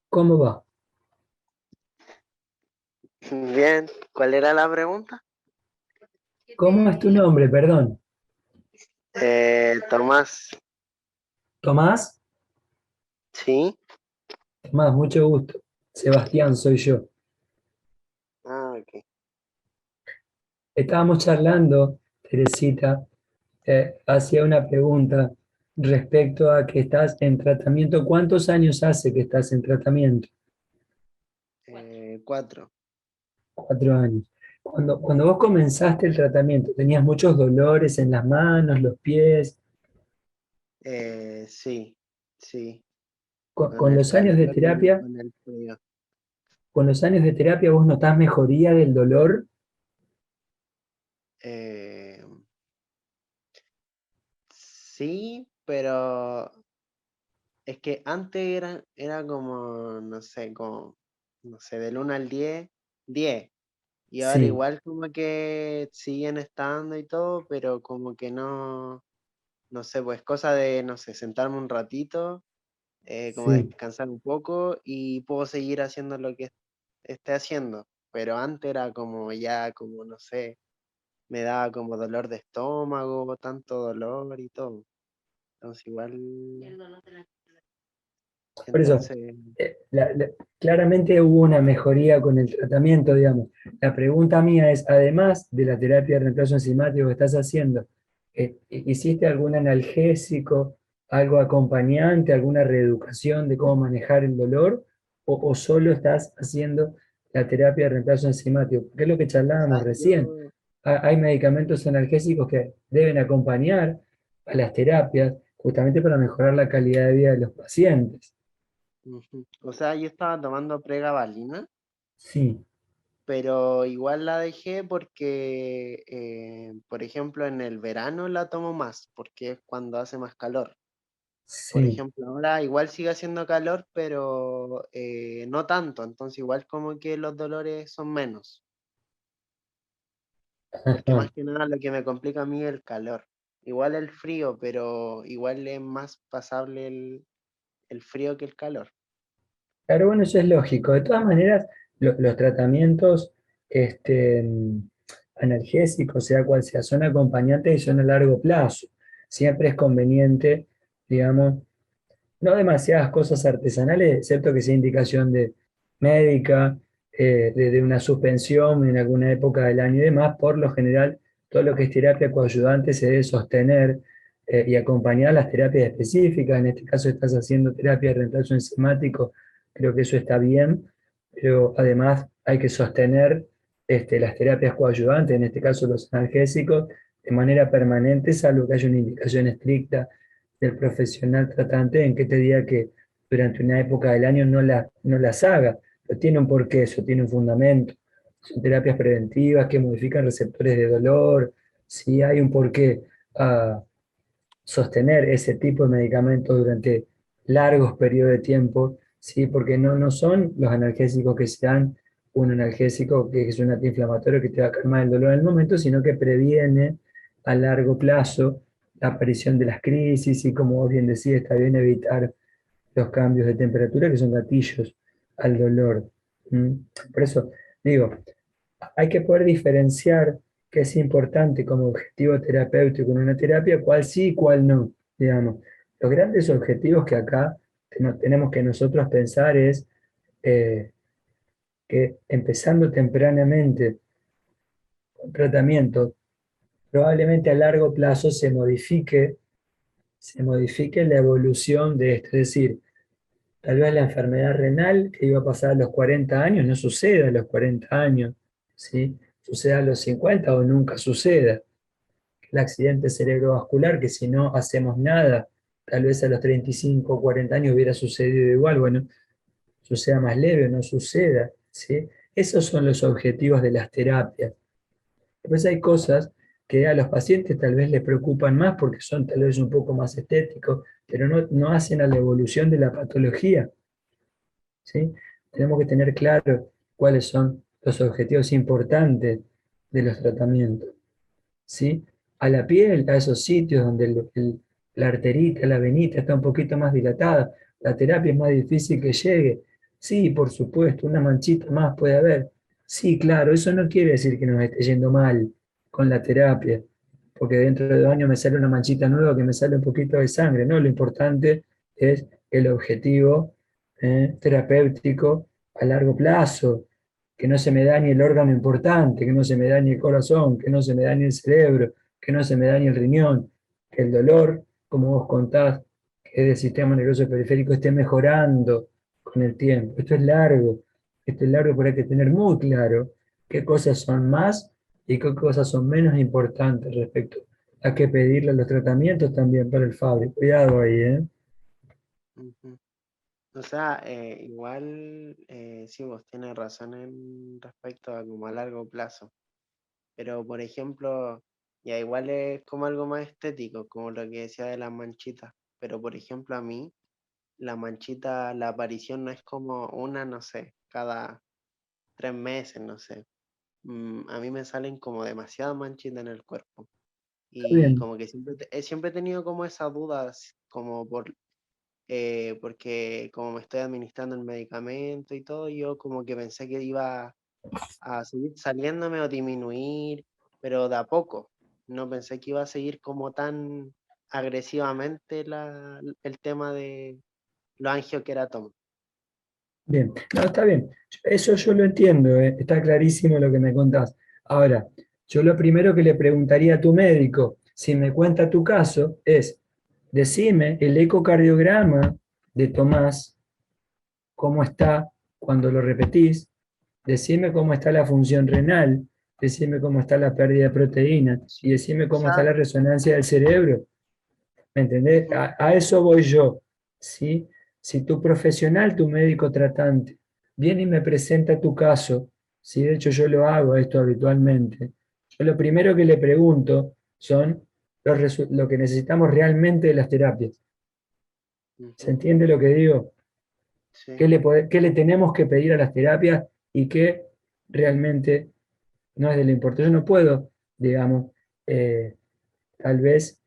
¿Cómo va? Bien, ¿cuál era la pregunta? ¿Cómo es tu nombre? Perdón. Tomás, ¿Tomás? ¿sí? Tomás, mucho gusto. Sebastián soy yo. Ah, ok. Estábamos charlando, Teresita, hacía una pregunta respecto a que estás en tratamiento. ¿Cuántos años hace que estás en tratamiento? 4. 4 años. Cuando vos comenzaste el tratamiento, ¿tenías muchos dolores en las manos, los pies? Sí, sí, con Con el los años de calor y terapia, con el frío. con los años de terapia, ¿vos notás mejoría del dolor? Eh, sí, pero es que antes era como, no sé, del 1 al 10, 10. Y ahora Sí, igual como que siguen estando y todo, pero como que no sé, pues cosa de, no sé, sentarme un ratito, como sí. descansar un poco y puedo seguir haciendo lo que esté haciendo. Pero antes era como ya, como no sé, me daba como dolor de estómago, tanto dolor y todo. Entonces igual, Por eso, entonces, claramente hubo una mejoría con el tratamiento, digamos. La pregunta mía es, además de la terapia de reemplazo enzimático que estás haciendo, ¿hiciste algún analgésico, algo acompañante, alguna reeducación de cómo manejar el dolor? ¿O solo estás haciendo la terapia de reemplazo enzimático? Porque es lo que o charlábamos sea, recién. Hay medicamentos analgésicos que deben acompañar a las terapias justamente para mejorar la calidad de vida de los pacientes. ujú. O sea, yo estaba tomando pregabalina, Sí, pero igual la dejé porque, por ejemplo, en el verano la tomo más, porque es cuando hace más calor. Por sí. ejemplo, ahora igual sigue haciendo calor, pero no tanto, entonces igual como que los dolores son menos, porque Ajá. más que nada lo que me complica a mí es el calor. Igual el frío, pero igual es más pasable el frío que el calor. Claro, bueno, eso es lógico. De todas maneras, los tratamientos analgésicos, sea cual sea, son acompañantes y son a largo plazo. Siempre es conveniente, digamos, no demasiadas cosas artesanales, excepto que sea indicación de médica, de una suspensión en alguna época del año y demás. Por lo general, todo lo que es terapia coayudante se debe sostener y acompañar las terapias específicas. En este caso estás haciendo terapia de reemplazo enzimático, creo que eso está bien, pero además hay que sostener las terapias coayudantes, en este caso los analgésicos, de manera permanente, salvo que haya una indicación estricta del profesional tratante en que te diga que durante una época del año no las haga. Pero tiene un porqué, eso tiene un fundamento. Son terapias preventivas que modifican receptores de dolor. Sí hay un porqué a sostener ese tipo de medicamentos durante largos periodos de tiempo, ¿sí? Porque no son los analgésicos que se dan un analgésico que es un antiinflamatorio que te va a calmar el dolor en el momento, sino que previene a largo plazo la aparición de las crisis y, como vos bien decís, está bien evitar los cambios de temperatura que son gatillos al dolor. ¿Mm? Por eso digo, hay que poder diferenciar qué es importante como objetivo terapéutico en una terapia, cuál sí y cuál no, digamos. Los grandes objetivos que acá tenemos que nosotros pensar es que empezando tempranamente un tratamiento, probablemente a largo plazo se modifique la evolución de esto. Es decir, tal vez la enfermedad renal que iba a pasar a los 40 años no suceda a los 40 años, ¿sí? Suceda a los 50 o nunca suceda. El accidente cerebrovascular, que si no hacemos nada, tal vez a los 35 o 40 años hubiera sucedido igual, bueno, suceda más leve o no suceda, ¿sí? Esos son los objetivos de las terapias. Después hay cosas que a los pacientes tal vez les preocupan más porque son tal vez un poco más estéticos, pero no hacen a la evolución de la patología, ¿sí? Tenemos que tener claro cuáles son los objetivos importantes de los tratamientos, ¿sí? A la piel, a esos sitios donde la arterita, la venita está un poquito más dilatada, la terapia es más difícil que llegue. Sí, por supuesto, una manchita más puede haber. Sí, claro, eso no quiere decir que nos esté yendo mal con la terapia, porque dentro de 2 años me sale una manchita nueva que me sale un poquito de sangre, ¿no? Lo importante es el objetivo terapéutico a largo plazo, que no se me dañe el órgano importante, que no se me dañe el corazón, que no se me dañe el cerebro, que no se me dañe el riñón, que el dolor, como vos contás, que es del sistema nervioso periférico, esté mejorando con el tiempo. Esto es largo, pero hay que tener muy claro qué cosas son más y qué cosas son menos importantes respecto a qué pedirle los tratamientos también para el Fabri. Cuidado ahí, ¿eh? Ujú. O sea, igual, sí, vos tienes razón en respecto a como a largo plazo. Pero, por ejemplo, ya igual es como algo más estético, como lo que decía de las manchitas. Pero, por ejemplo, a mí, la manchita, la aparición no es como una, no sé, cada 3 meses, no sé. A mí me salen como demasiadas manchitas en el cuerpo. Está Y bien. como que siempre he tenido como esas dudas, como porque como me estoy administrando el medicamento y todo, yo como que pensé que iba a seguir saliéndome o disminuir, pero de a poco. No pensé que iba a seguir como tan agresivamente el tema de los angioqueratomas. Bien, no, está bien. Eso yo lo entiendo, está clarísimo lo que me contás. Ahora, yo lo primero que le preguntaría a tu médico, si me cuenta tu caso, es, decime el ecocardiograma de Tomás, cómo está cuando lo repetís, decime cómo está la función renal, decime cómo está la pérdida de proteínas y decime O cómo está sea, la resonancia del cerebro. ¿Me entendés? ujú, A eso voy yo, ¿sí? Si tu profesional, tu médico tratante, viene y me presenta tu caso, ¿sí? De hecho yo lo hago esto habitualmente, yo lo primero que le pregunto son lo que necesitamos realmente de las terapias. ¿Se ujú, entiende lo que digo? sí, ¿Qué le tenemos que pedir a las terapias y qué realmente no es de lo importante? Yo no puedo, digamos, eh, tal vez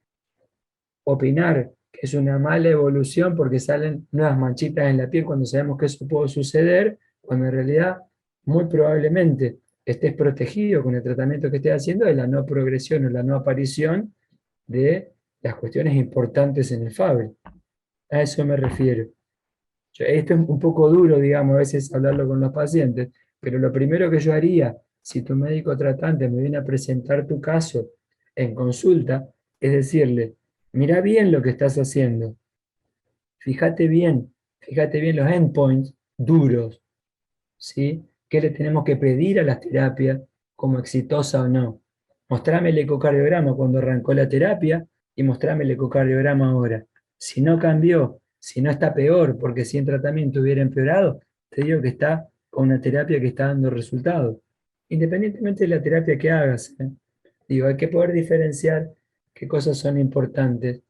opinar que es una mala evolución porque salen nuevas manchitas en la piel cuando sabemos que eso puede suceder, cuando en realidad muy probablemente estés protegido con el tratamiento que estés haciendo de la no progresión o la no aparición de las cuestiones importantes en el Fabry. A eso me refiero. Esto es un poco duro, digamos, a veces hablarlo con los pacientes, pero lo primero que yo haría, si tu médico tratante me viene a presentar tu caso en consulta, es decirle, mira bien lo que estás haciendo, fíjate fíjate bien los endpoints duros, ¿sí? ¿Qué le tenemos que pedir a las terapias como exitosa o no? Mostrame el ecocardiograma cuando arrancó la terapia y mostrame el ecocardiograma ahora. Si no cambió, si no está peor, porque si en tratamiento hubiera empeorado, te digo que está con una terapia que está dando resultados. Independientemente de la terapia que hagas, ¿eh? Digo, hay que poder diferenciar qué cosas son importantes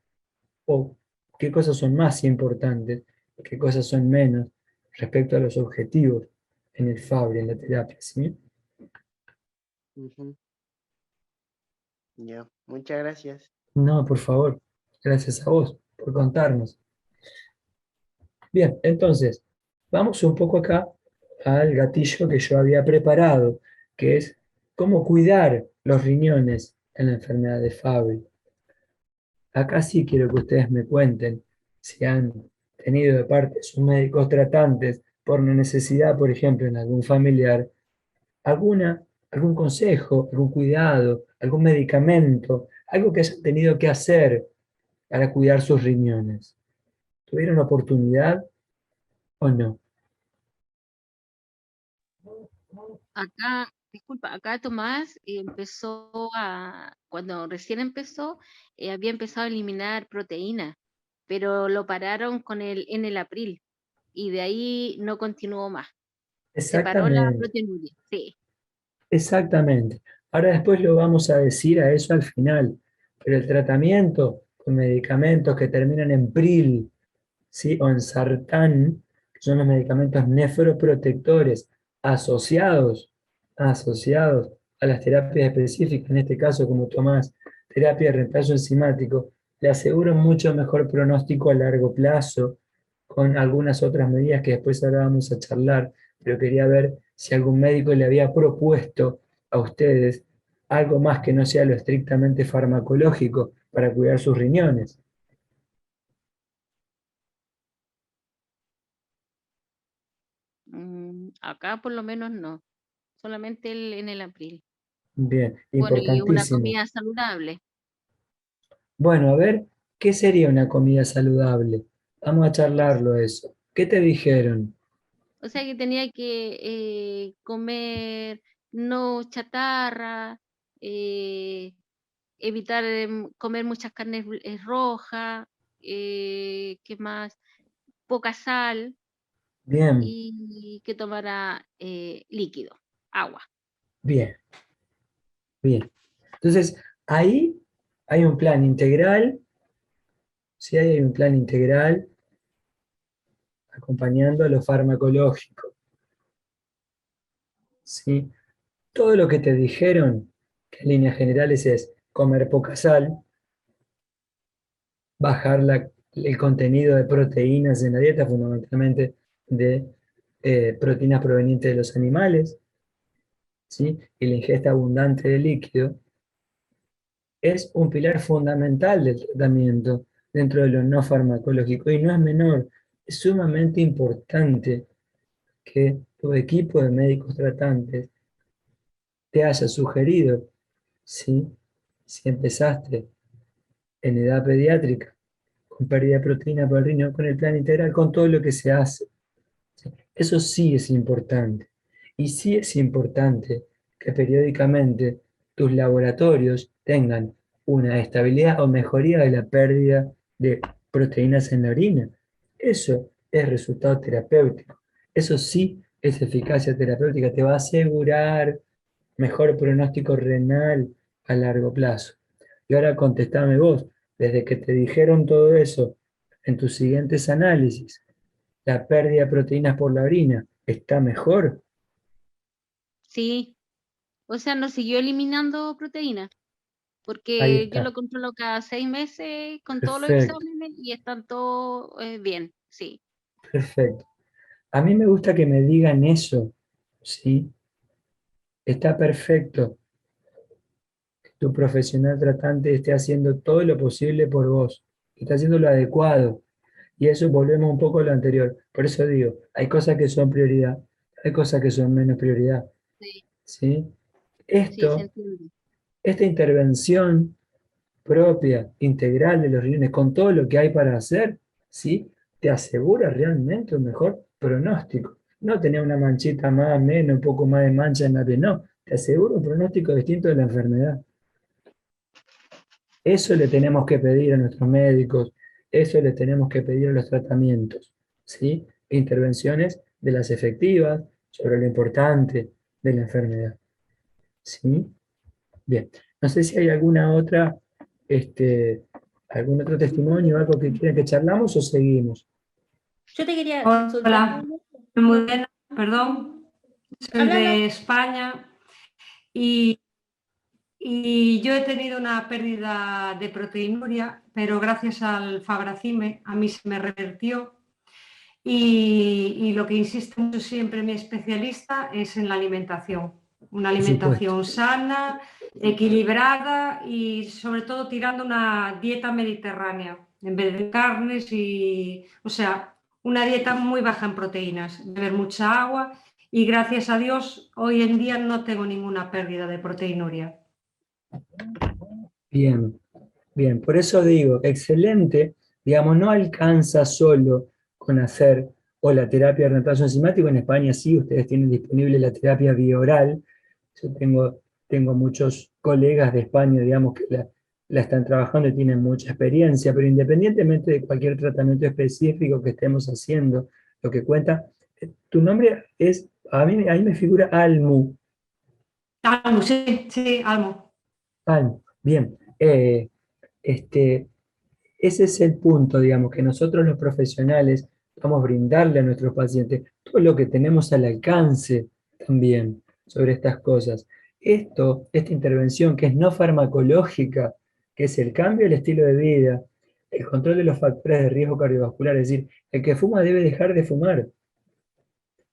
o qué cosas son más importantes, qué cosas son menos respecto a los objetivos en el Fabry, en la terapia, ¿sí? ujú, ya, muchas gracias. No, por favor, gracias a vos por contarnos. Bien, entonces, vamos un poco acá al gatillo que yo había preparado, que es cómo cuidar los riñones en la enfermedad de Fabry. Acá sí quiero que ustedes me cuenten si han tenido de parte de sus médicos tratantes por una necesidad, por ejemplo, en algún familiar, algún consejo, algún cuidado, algún medicamento, algo que hayan tenido que hacer para cuidar sus riñones. ¿Tuvieron oportunidad o no? Acá, disculpa, acá Tomás cuando recién empezó, había empezado a eliminar proteínas, pero lo pararon en el april y de ahí no continuó más. Se paró la Exactamente, proteinuria, sí. exactamente. Ahora después lo vamos a decir a eso al final, pero el tratamiento con medicamentos que terminan en pril, ¿sí? O en sartán, que son los medicamentos nefroprotectores asociados a las terapias específicas, en este caso como tomás terapia de reemplazo enzimático, le aseguro mucho mejor pronóstico a largo plazo, con algunas otras medidas que después ahora vamos a charlar, pero quería ver si algún médico le había propuesto a ustedes algo más que no sea lo estrictamente farmacológico para cuidar sus riñones. Acá por lo menos no, solamente en el abril. Bien, Bueno, y una importantísimo. comida saludable. Bueno, a ver, ¿qué sería una comida saludable? Vamos a charlarlo eso. ¿Qué te dijeron? O sea que tenía que comer no chatarra, eh, evitar comer muchas carnes rojas, ¿qué más? Poca sal Bien, y que tomara líquido, agua. bien, bien. Entonces, ahí hay un plan integral, sí, ahí hay un plan integral acompañando a lo farmacológico, ¿sí? Todo lo que te dijeron, que en líneas generales es comer poca sal, bajar el contenido de proteínas en la dieta, fundamentalmente de proteínas provenientes de los animales, ¿sí? Y la ingesta abundante de líquido, es un pilar fundamental del tratamiento dentro de lo no farmacológico y no es menor, es sumamente importante que tu equipo de médicos tratantes te haya sugerido, ¿sí? Si empezaste en edad pediátrica con pérdida de proteína por el riñón, con el plan integral, con todo lo que se hace. ¿Sí? Eso sí es importante. Y sí es importante que periódicamente tus laboratorios tengan una estabilidad o mejoría de la pérdida de proteínas en la orina. Eso es resultado terapéutico. Eso sí es eficacia terapéutica. Te va a asegurar mejor pronóstico renal a largo plazo. Y ahora contestame vos, desde que te dijeron todo eso en tus siguientes análisis, la pérdida de proteínas por la orina está mejor. Sí, o sea, no siguió eliminando proteínas, Ahí porque yo está, lo controlo cada 6 meses con todos los perfecto, exámenes y están todos bien, sí. perfecto. A mí me gusta que me digan eso, ¿sí? Está perfecto que tu profesional tratante esté haciendo todo lo posible por vos, que está haciendo lo adecuado. Y eso volvemos un poco a lo anterior. Por eso digo, hay cosas que son prioridad, hay cosas que son menos prioridad, Sí, ¿sí? sí, se Esto, entiende. esta intervención propia, integral de los riñones, con todo lo que hay para hacer, ¿sí? Te asegura realmente un mejor pronóstico. No tener una manchita más, menos, un poco más de mancha en la piel, no. Te asegura un pronóstico distinto de la enfermedad. Eso le tenemos que pedir a nuestros médicos, eso le tenemos que pedir a los tratamientos, ¿sí? Intervenciones de las efectivas sobre lo importante de la enfermedad, ¿sí? Bien, no sé si hay algún otro testimonio, algo que quieran que charlamos o seguimos. Yo te quería consultar. Hola, muy buena, perdón. Soy Habla, habla. de España y, y yo he tenido una pérdida de proteinuria, pero gracias al Fabracime a mí se me revertió y lo que insiste mucho siempre mi especialista es en la alimentación. Una Por supuesto. alimentación sana, equilibrada y sobre todo tirando una dieta mediterránea en vez de carnes y, o sea, una dieta muy baja en proteínas, beber mucha agua y gracias a Dios hoy en día no tengo ninguna pérdida de proteinuria. Bien, bien. Por eso digo, excelente, digamos, no alcanza solo con hacer o la terapia de reemplazo enzimático. En España sí, ustedes tienen disponible la terapia bioral. Yo tengo muchos colegas de España, digamos, que la están trabajando y tienen mucha experiencia, pero independientemente de cualquier tratamiento específico que estemos haciendo, lo que cuenta, tu nombre es, ahí me figura Almu. Almo, sí, sí, Almo. Almu, bien. Este, Ese es el punto, digamos, que nosotros los profesionales vamos a brindarle a nuestros pacientes todo lo que tenemos al alcance también sobre estas cosas. Esta intervención que es no farmacológica, que es el cambio del estilo de vida, el control de los factores de riesgo cardiovascular, es decir, el que fuma debe dejar de fumar.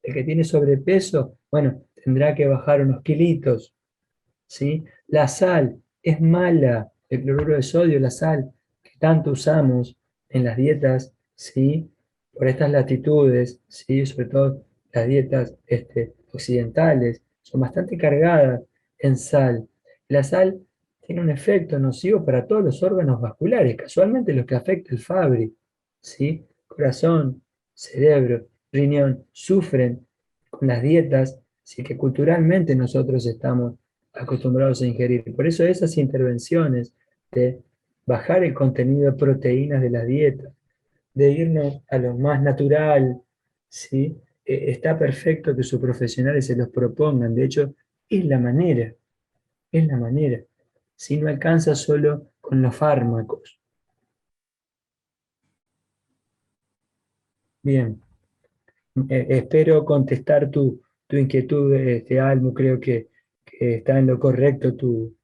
El que tiene sobrepeso, bueno, tendrá que bajar unos kilitos, ¿sí? La sal es mala, el cloruro de sodio, la sal que tanto usamos en las dietas, ¿sí? Por estas latitudes, ¿sí? Sobre todo las dietas occidentales, son bastante cargadas en sal. La sal tiene un efecto nocivo para todos los órganos vasculares, casualmente los que afecta el Fabry, ¿sí? Corazón, cerebro, riñón, sufren con las dietas, sí, que culturalmente nosotros estamos acostumbrados a ingerir. Por eso esas intervenciones de bajar el contenido de proteínas de la dieta, de irnos a lo más natural, ¿sí? Está perfecto que sus profesionales se los propongan. De hecho, es la manera, es la manera. Si no alcanza solo con los fármacos. Bien. Espero contestar tu inquietud, Almu. Creo que está en lo correcto tu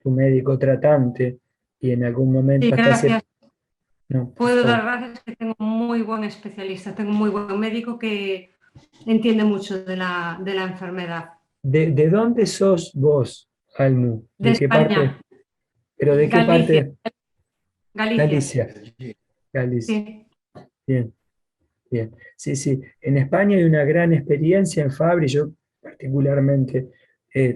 médico tratante y en algún Sí, momento hasta hace... gracias. No, por Puedo dar favor. gracias que tengo un muy buen especialista, tengo un muy buen médico que entiende mucho de la enfermedad. ¿De dónde sos vos, Almu? De ¿De qué parte? España, ¿Pero de qué Galicia, parte? Galicia. Galicia. Galicia. Sí. Bien, bien. Sí, sí. En España hay una gran experiencia en Fabri. Yo particularmente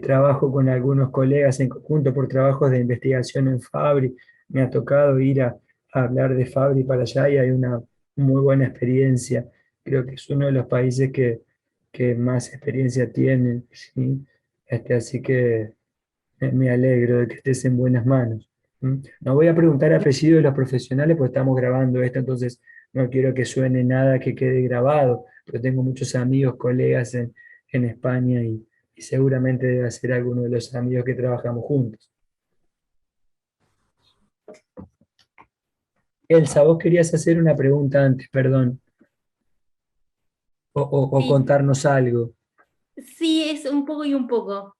trabajo con algunos colegas en conjunto por trabajos de investigación en Fabri. Me ha tocado ir a hablar de Fabri para allá y hay una muy buena experiencia. Creo que es uno de los países que más experiencia tiene, ¿sí? Así que me alegro de que estés en buenas manos. ¿Mm? No voy a preguntar apellido de los profesionales porque estamos grabando esto, entonces no quiero que suene nada que quede grabado, pero tengo muchos amigos, colegas en España y seguramente debe ser alguno de los amigos que trabajamos juntos. Elsa, vos querías hacer una pregunta antes, perdón, o Sí, contarnos algo. sí, es un poco y un poco.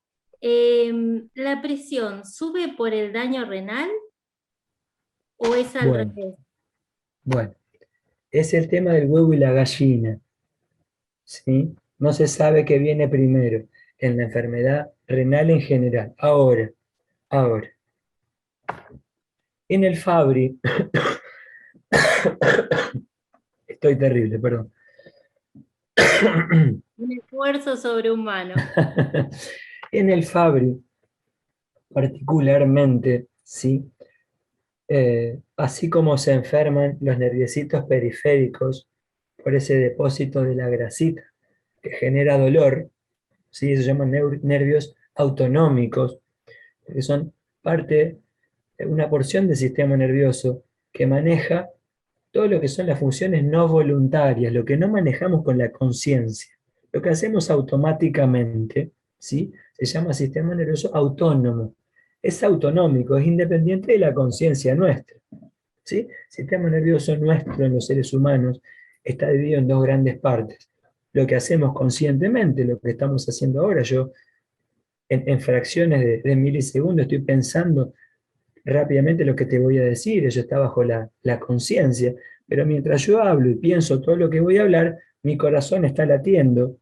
¿La presión sube por el daño renal o es al Bueno, revés? bueno, es el tema del huevo y la gallina, ¿sí? No se sabe qué viene primero en la enfermedad renal en general. Ahora, en el Fabry, estoy terrible, perdón. Un esfuerzo sobrehumano. En el Fabry, particularmente, ¿sí? Así como se enferman los nerviositos periféricos por ese depósito de la grasita que genera dolor, ¿sí? Se llaman nervios autonómicos, que son parte de una porción del sistema nervioso que maneja todo lo que son las funciones no voluntarias, lo que no manejamos con la conciencia, lo que hacemos automáticamente, ¿sí? Se llama sistema nervioso autónomo. Es autonómico, es independiente de la conciencia nuestra, ¿sí? El sistema nervioso nuestro en los seres humanos está dividido en dos grandes partes. Lo que hacemos conscientemente, lo que estamos haciendo ahora, yo en fracciones de milisegundos estoy pensando rápidamente lo que te voy a decir, eso está bajo la conciencia, pero mientras yo hablo y pienso todo lo que voy a hablar, mi corazón está latiendo,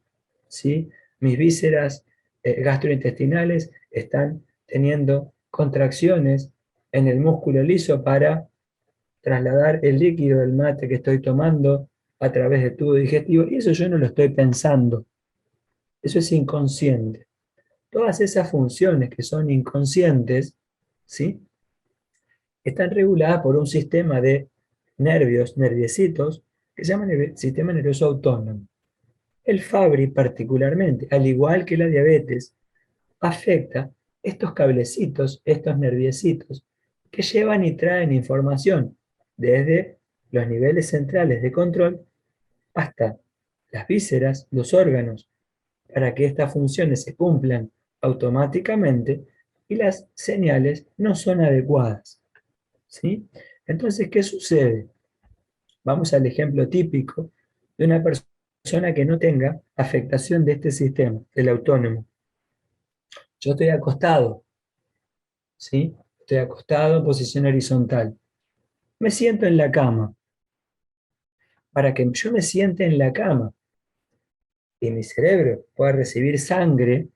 ¿sí? Mis vísceras gastrointestinales están teniendo contracciones en el músculo liso para trasladar el líquido del mate que estoy tomando a través del tubo digestivo, y eso yo no lo estoy pensando, eso es inconsciente. Todas esas funciones que son inconscientes, ¿sí? Están reguladas por un sistema de nervios, nerviecitos, que se llama sistema nervioso autónomo. El Fabry particularmente, al igual que la diabetes, afecta estos cablecitos, estos nerviecitos, que llevan y traen información desde los niveles centrales de control hasta las vísceras, los órganos, para que estas funciones se cumplan automáticamente y las señales no son adecuadas, ¿sí? Entonces, ¿qué sucede? Vamos al ejemplo típico de una persona que no tenga afectación de este sistema, del autónomo. Yo estoy acostado, ¿sí? Estoy acostado en posición horizontal. Me siento en la cama. Para que yo me siente en la cama y mi cerebro pueda recibir sangre,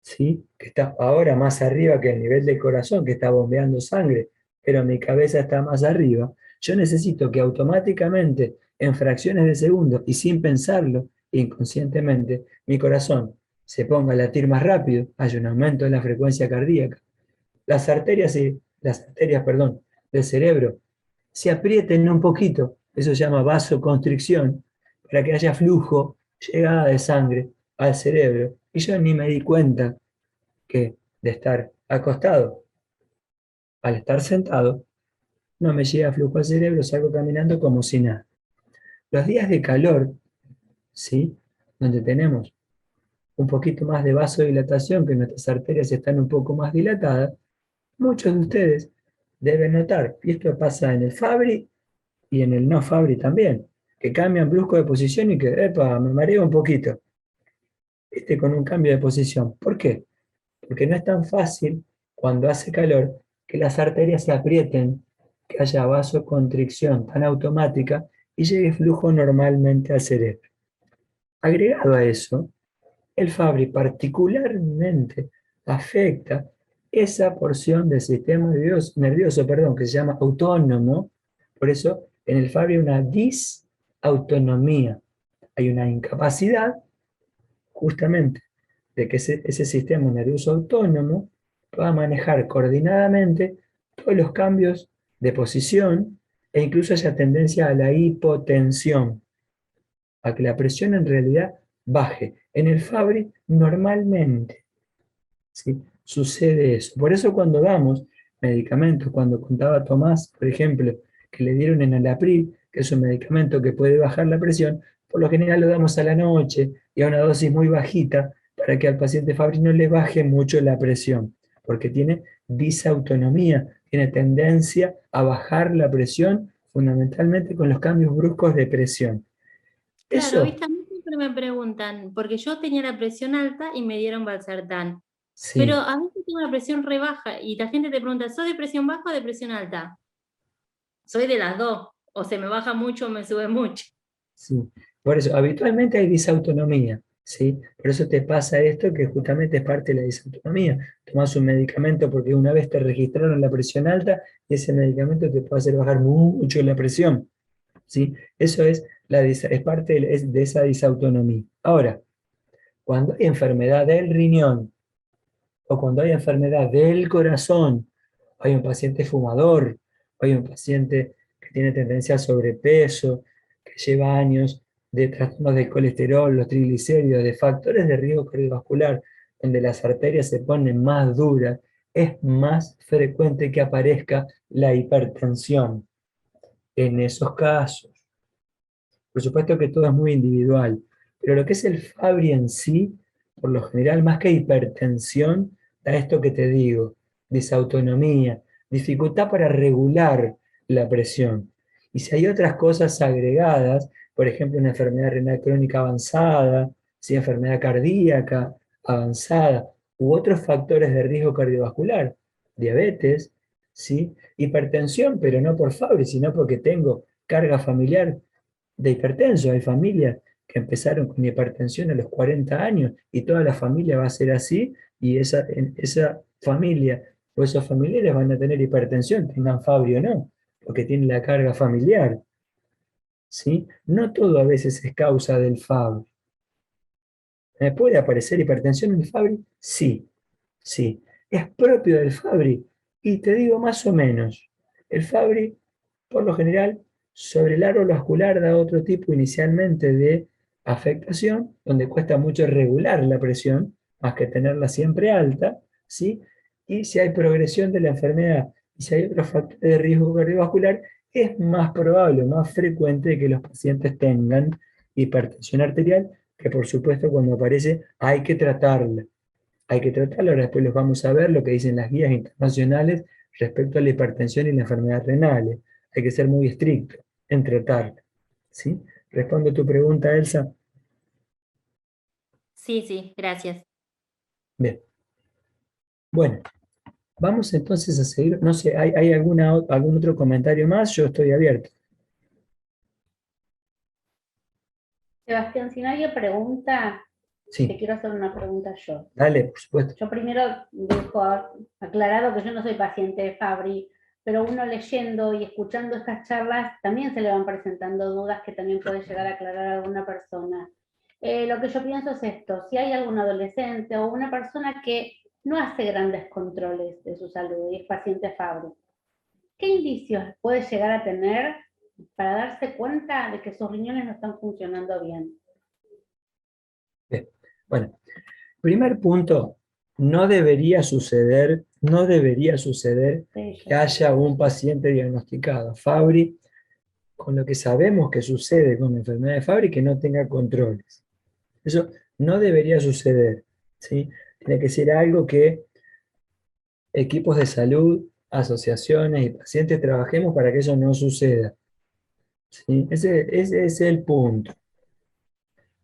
¿sí? Que está ahora más arriba que el nivel del corazón, que está bombeando sangre, pero mi cabeza está más arriba, yo necesito que automáticamente, en fracciones de segundos y sin pensarlo, inconscientemente, mi corazón se ponga a latir más rápido, hay un aumento de la frecuencia cardíaca, las arterias, perdón, del cerebro se aprieten un poquito, eso se llama vasoconstricción, para que haya flujo, llegada de sangre al cerebro. Y yo ni me di cuenta que de estar acostado, al estar sentado, no me llega flujo al cerebro, salgo caminando como si nada. Los días de calor, ¿sí? Donde tenemos un poquito más de vasodilatación, que nuestras arterias están un poco más dilatadas, muchos de ustedes deben notar, y esto pasa en el Fabry y en el no Fabry también, que cambian brusco de posición y que, epa, me mareo un poquito. Con un cambio de posición. ¿Por qué? Porque no es tan fácil cuando hace calor que las arterias se aprieten, que haya vasoconstricción tan automática y llegue flujo normalmente al cerebro. Agregado a eso, el Fabry particularmente afecta esa porción del sistema nervioso, que se llama autónomo. Por eso en el Fabry hay una disautonomía, hay una incapacidad justamente de que ese sistema nervioso autónomo pueda manejar coordinadamente todos los cambios de posición e incluso haya tendencia a la hipotensión, a que la presión en realidad baje. En el Fabry normalmente, ¿sí? Sucede eso. Por eso cuando damos medicamentos, cuando contaba Tomás, por ejemplo, que le dieron enalapril, que es un medicamento que puede bajar la presión, por lo general lo damos a la noche y a una dosis muy bajita para que al paciente Fabry no le baje mucho la presión, porque tiene disautonomía, tiene tendencia a bajar la presión fundamentalmente con los cambios bruscos de presión. Claro, Eso, viste, a mí siempre me preguntan, porque yo tenía la presión alta y me dieron Valsartán, pero sí, a veces tengo una presión re baja y la gente te pregunta, ¿soy de presión baja o de presión alta? Soy de las dos, o se me baja mucho o me sube mucho. sí. Por eso, habitualmente hay disautonomía, ¿sí? Por eso te pasa esto que justamente es parte de la disautonomía. Tomás un medicamento porque una vez te registraron la presión alta y ese medicamento te puede hacer bajar mucho la presión, ¿sí? Eso es parte de esa disautonomía. Ahora, cuando hay enfermedad del riñón o cuando hay enfermedad del corazón, hay un paciente fumador, hay un paciente que tiene tendencia a sobrepeso, que lleva años de trastornos de colesterol, los triglicéridos, de factores de riesgo cardiovascular, donde las arterias se ponen más duras, es más frecuente que aparezca la hipertensión en esos casos. Por supuesto que todo es muy individual, pero lo que es el Fabry en sí, por lo general, más que hipertensión, da esto que te digo, disautonomía, dificultad para regular la presión. Y si hay otras cosas agregadas, por ejemplo, una enfermedad renal crónica avanzada, si enfermedad cardíaca avanzada, u otros factores de riesgo cardiovascular, diabetes, ¿sí? Hipertensión, pero no por Fabry, sino porque tengo carga familiar de hipertensos. Hay familias que empezaron con hipertensión a los 40 años y toda la familia va a ser así y esa familia o esos familiares van a tener hipertensión, tengan Fabry o no, porque tienen la carga familiar. ¿Sí? No todo a veces es causa del Fabry. ¿Puede aparecer hipertensión en el Fabry? Sí, sí. ¿Es propio del Fabry? Y te digo más o menos. El Fabry, por lo general, sobre el árbol vascular da otro tipo inicialmente de afectación, donde cuesta mucho regular la presión, más que tenerla siempre alta, ¿sí? Y si hay progresión de la enfermedad y si hay otros factores de riesgo cardiovascular, es más probable, más frecuente que los pacientes tengan hipertensión arterial, que por supuesto cuando aparece hay que tratarla. Hay que tratarla, ahora después los vamos a ver lo que dicen las guías internacionales respecto a la hipertensión y la enfermedad renal. Hay que ser muy estricto en tratarla. ¿Sí? ¿Respondo a tu pregunta, Elsa? Sí, sí, gracias. Bien. Bueno, Vamos entonces a seguir, no sé, ¿hay algún otro comentario más? Yo estoy abierto. Sebastián, si nadie pregunta, te Sí, quiero hacer una pregunta yo. dale, por supuesto. Yo primero dejo aclarado que yo no soy paciente de Fabry, pero uno leyendo y escuchando estas charlas también se le van presentando dudas que también puede llegar a aclarar a alguna persona. Lo que yo pienso es esto: si hay algún adolescente o una persona que no hace grandes controles de su salud y es paciente de Fabry, ¿qué indicios puede llegar a tener para darse cuenta de que sus riñones no están funcionando bien? Bien. Bueno, primer punto, no debería suceder Sí, que haya un paciente diagnosticado Fabry, con lo que sabemos que sucede con la enfermedad de Fabry, que no tenga controles. Eso no debería suceder, ¿sí? Tiene que ser algo que equipos de salud, asociaciones y pacientes trabajemos para que eso no suceda, ¿sí? Ese es el punto.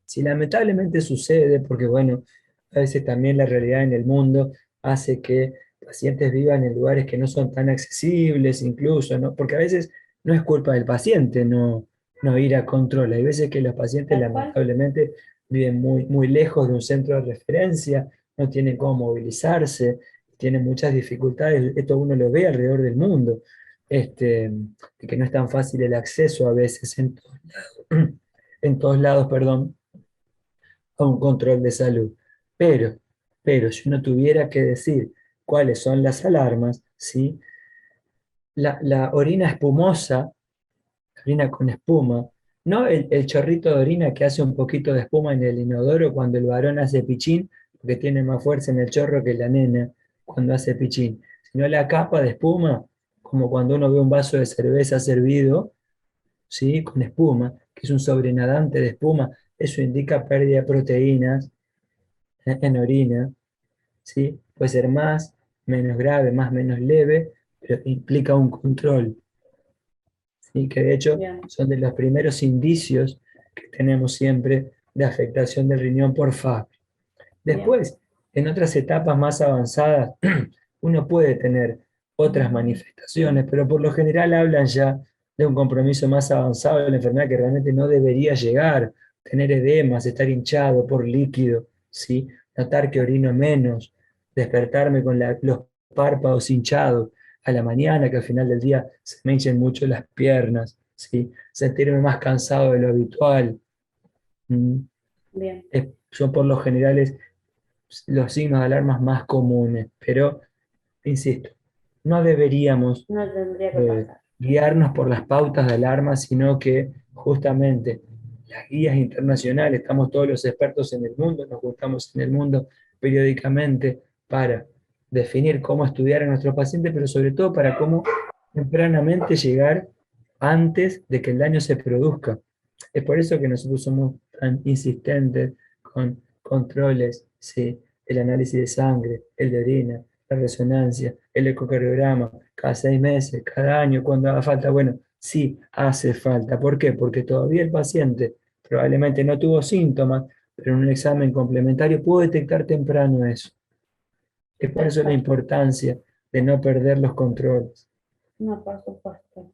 Si lamentablemente sucede, porque bueno, a veces también la realidad en el mundo hace que pacientes vivan en lugares que no son tan accesibles, incluso, ¿no? Porque a veces no es culpa del paciente no ir a control. Hay veces que los pacientes Tal cual. lamentablemente viven muy lejos de un centro de referencia, no tienen cómo movilizarse, tienen muchas dificultades. Esto uno lo ve alrededor del mundo, de que no es tan fácil el acceso a veces en todos lados, perdón, a un control de salud. Pero, si uno tuviera que decir cuáles son las alarmas, ¿sí? La orina espumosa, la orina con espuma, no el chorrito de orina que hace un poquito de espuma en el inodoro cuando el varón hace pichín, porque tiene más fuerza en el chorro que la nena cuando hace pichín, sino la capa de espuma, como cuando uno ve un vaso de cerveza servido, ¿sí? Con espuma, que es un sobrenadante de espuma, eso indica pérdida de proteínas en orina, ¿sí? Puede ser más, menos grave, más, menos leve, pero implica un control, ¿sí? Que de hecho Bien. son de los primeros indicios que tenemos siempre de afectación del riñón por Fabry. Después, en otras etapas más avanzadas, uno puede tener otras manifestaciones, pero por lo general hablan ya de un compromiso más avanzado de la enfermedad que realmente no debería llegar, tener edemas, estar hinchado por líquido, ¿sí? Notar que orino menos, despertarme con los párpados hinchados a la mañana, que al final del día se me hinchen mucho las piernas, ¿sí? Sentirme más cansado de lo habitual. ¿Mm? Bien. Son por lo general los signos de alarma más comunes, pero insisto, no deberíamos No tendría que pasar. guiarnos por las pautas de alarma, sino que justamente las guías internacionales, estamos todos los expertos en el mundo, nos juntamos en el mundo periódicamente para definir cómo estudiar a nuestros pacientes, pero sobre todo para cómo tempranamente llegar antes de que el daño se produzca. Es por eso que nosotros somos tan insistentes con controles, ¿sí? El análisis de sangre, el de orina, la resonancia, el ecocardiograma, cada 6 meses, cada año, cuando haga falta. Bueno, sí hace falta. ¿Por qué? Porque todavía el paciente probablemente no tuvo síntomas, pero en un examen complementario pudo detectar temprano eso. Es por eso la importancia de no perder los controles. No, por supuesto.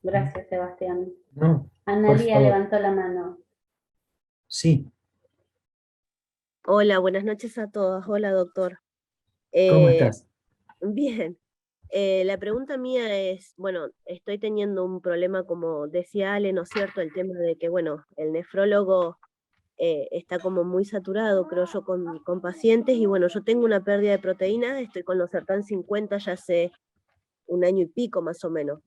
Gracias, Sebastián. No, por Analía favor. levantó la mano. Sí, Hola, buenas noches a todos. Hola, doctor. ¿cómo estás? Bien. La pregunta mía es, bueno, estoy teniendo un problema, como decía Ale, ¿no es cierto? El tema de que, bueno, el nefrólogo está como muy saturado, creo yo, con pacientes, y bueno, yo tengo una pérdida de proteínas, estoy con los Sertan 50 ya hace un año y pico más o menos.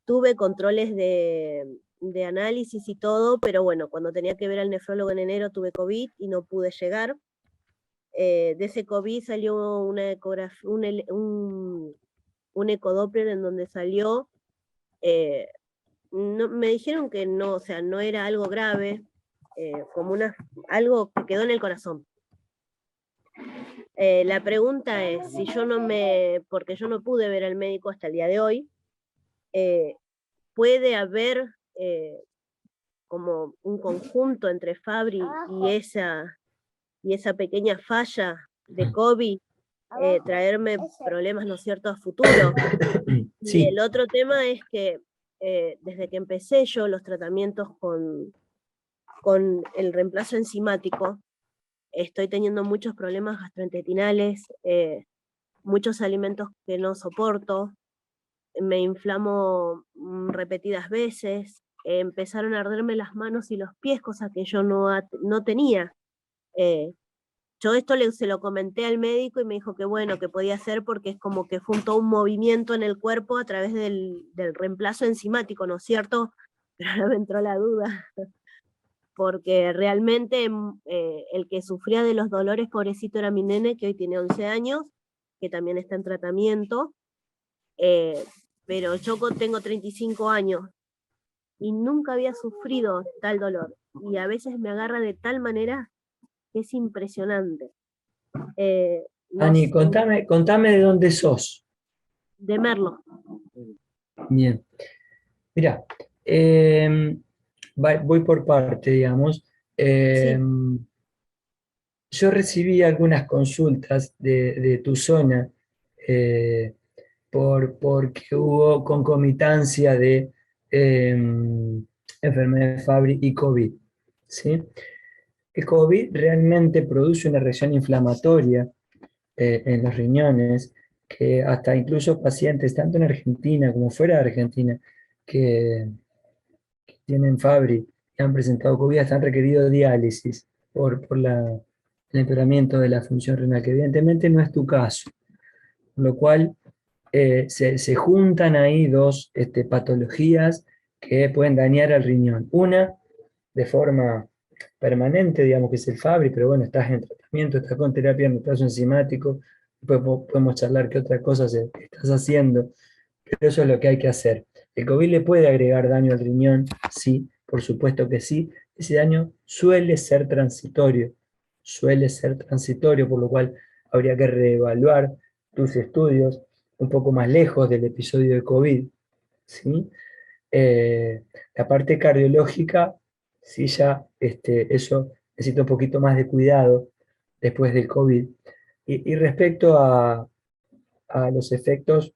Tuve controles de análisis y todo, pero bueno, cuando tenía que ver al nefrólogo en enero tuve COVID y no pude llegar. De ese COVID salió una ecografía, un ecodoppler en donde salió, no, me dijeron que no, o sea, no era algo grave, como algo que quedó en el corazón. La pregunta es, si yo porque yo no pude ver al médico hasta el día de hoy, puede haber como un conjunto entre Fabry y esa pequeña falla de COVID traerme problemas, ¿no es cierto?, a futuro. Y Sí, el otro tema es que desde que empecé yo los tratamientos con el reemplazo enzimático, estoy teniendo muchos problemas gastrointestinales, muchos alimentos que no soporto, me inflamo repetidas veces, empezaron a arderme las manos y los pies, cosa que yo no tenía. Yo esto se lo comenté al médico y me dijo que bueno, que podía hacer porque es como que fue todo un movimiento en el cuerpo a través del reemplazo enzimático, ¿no es cierto? Pero ahora me entró la duda, porque realmente el que sufría de los dolores, pobrecito, era mi nene, que hoy tiene 11 años, que también está en tratamiento, pero yo tengo 35 años y nunca había sufrido tal dolor, y a veces me agarra de tal manera que es impresionante. No Ani, sé, contame de dónde sos. de Merlo. Bien. Mira, voy por parte, digamos. Sí. Yo recibí algunas consultas de tu zona porque hubo concomitancia de enfermedad de Fabry y COVID, ¿sí? El COVID realmente produce una reacción inflamatoria en los riñones, que hasta incluso pacientes, tanto en Argentina como fuera de Argentina, que tienen Fabry y han presentado COVID, hasta han requerido diálisis por el empeoramiento de la función renal, que evidentemente no es tu caso, lo cual se juntan ahí dos patologías que pueden dañar al riñón. Una, de forma permanente, digamos, que es el Fabry, pero bueno, estás en tratamiento, estás con terapia en reemplazo enzimático, después podemos charlar qué otras cosas estás haciendo, pero eso es lo que hay que hacer. ¿El COVID le puede agregar daño al riñón? Sí, por supuesto que sí. Ese daño suele ser transitorio, por lo cual habría que reevaluar tus estudios un poco más lejos del episodio de COVID, ¿sí? La parte cardiológica, sí, ya eso necesita un poquito más de cuidado después del COVID. Y respecto a los efectos,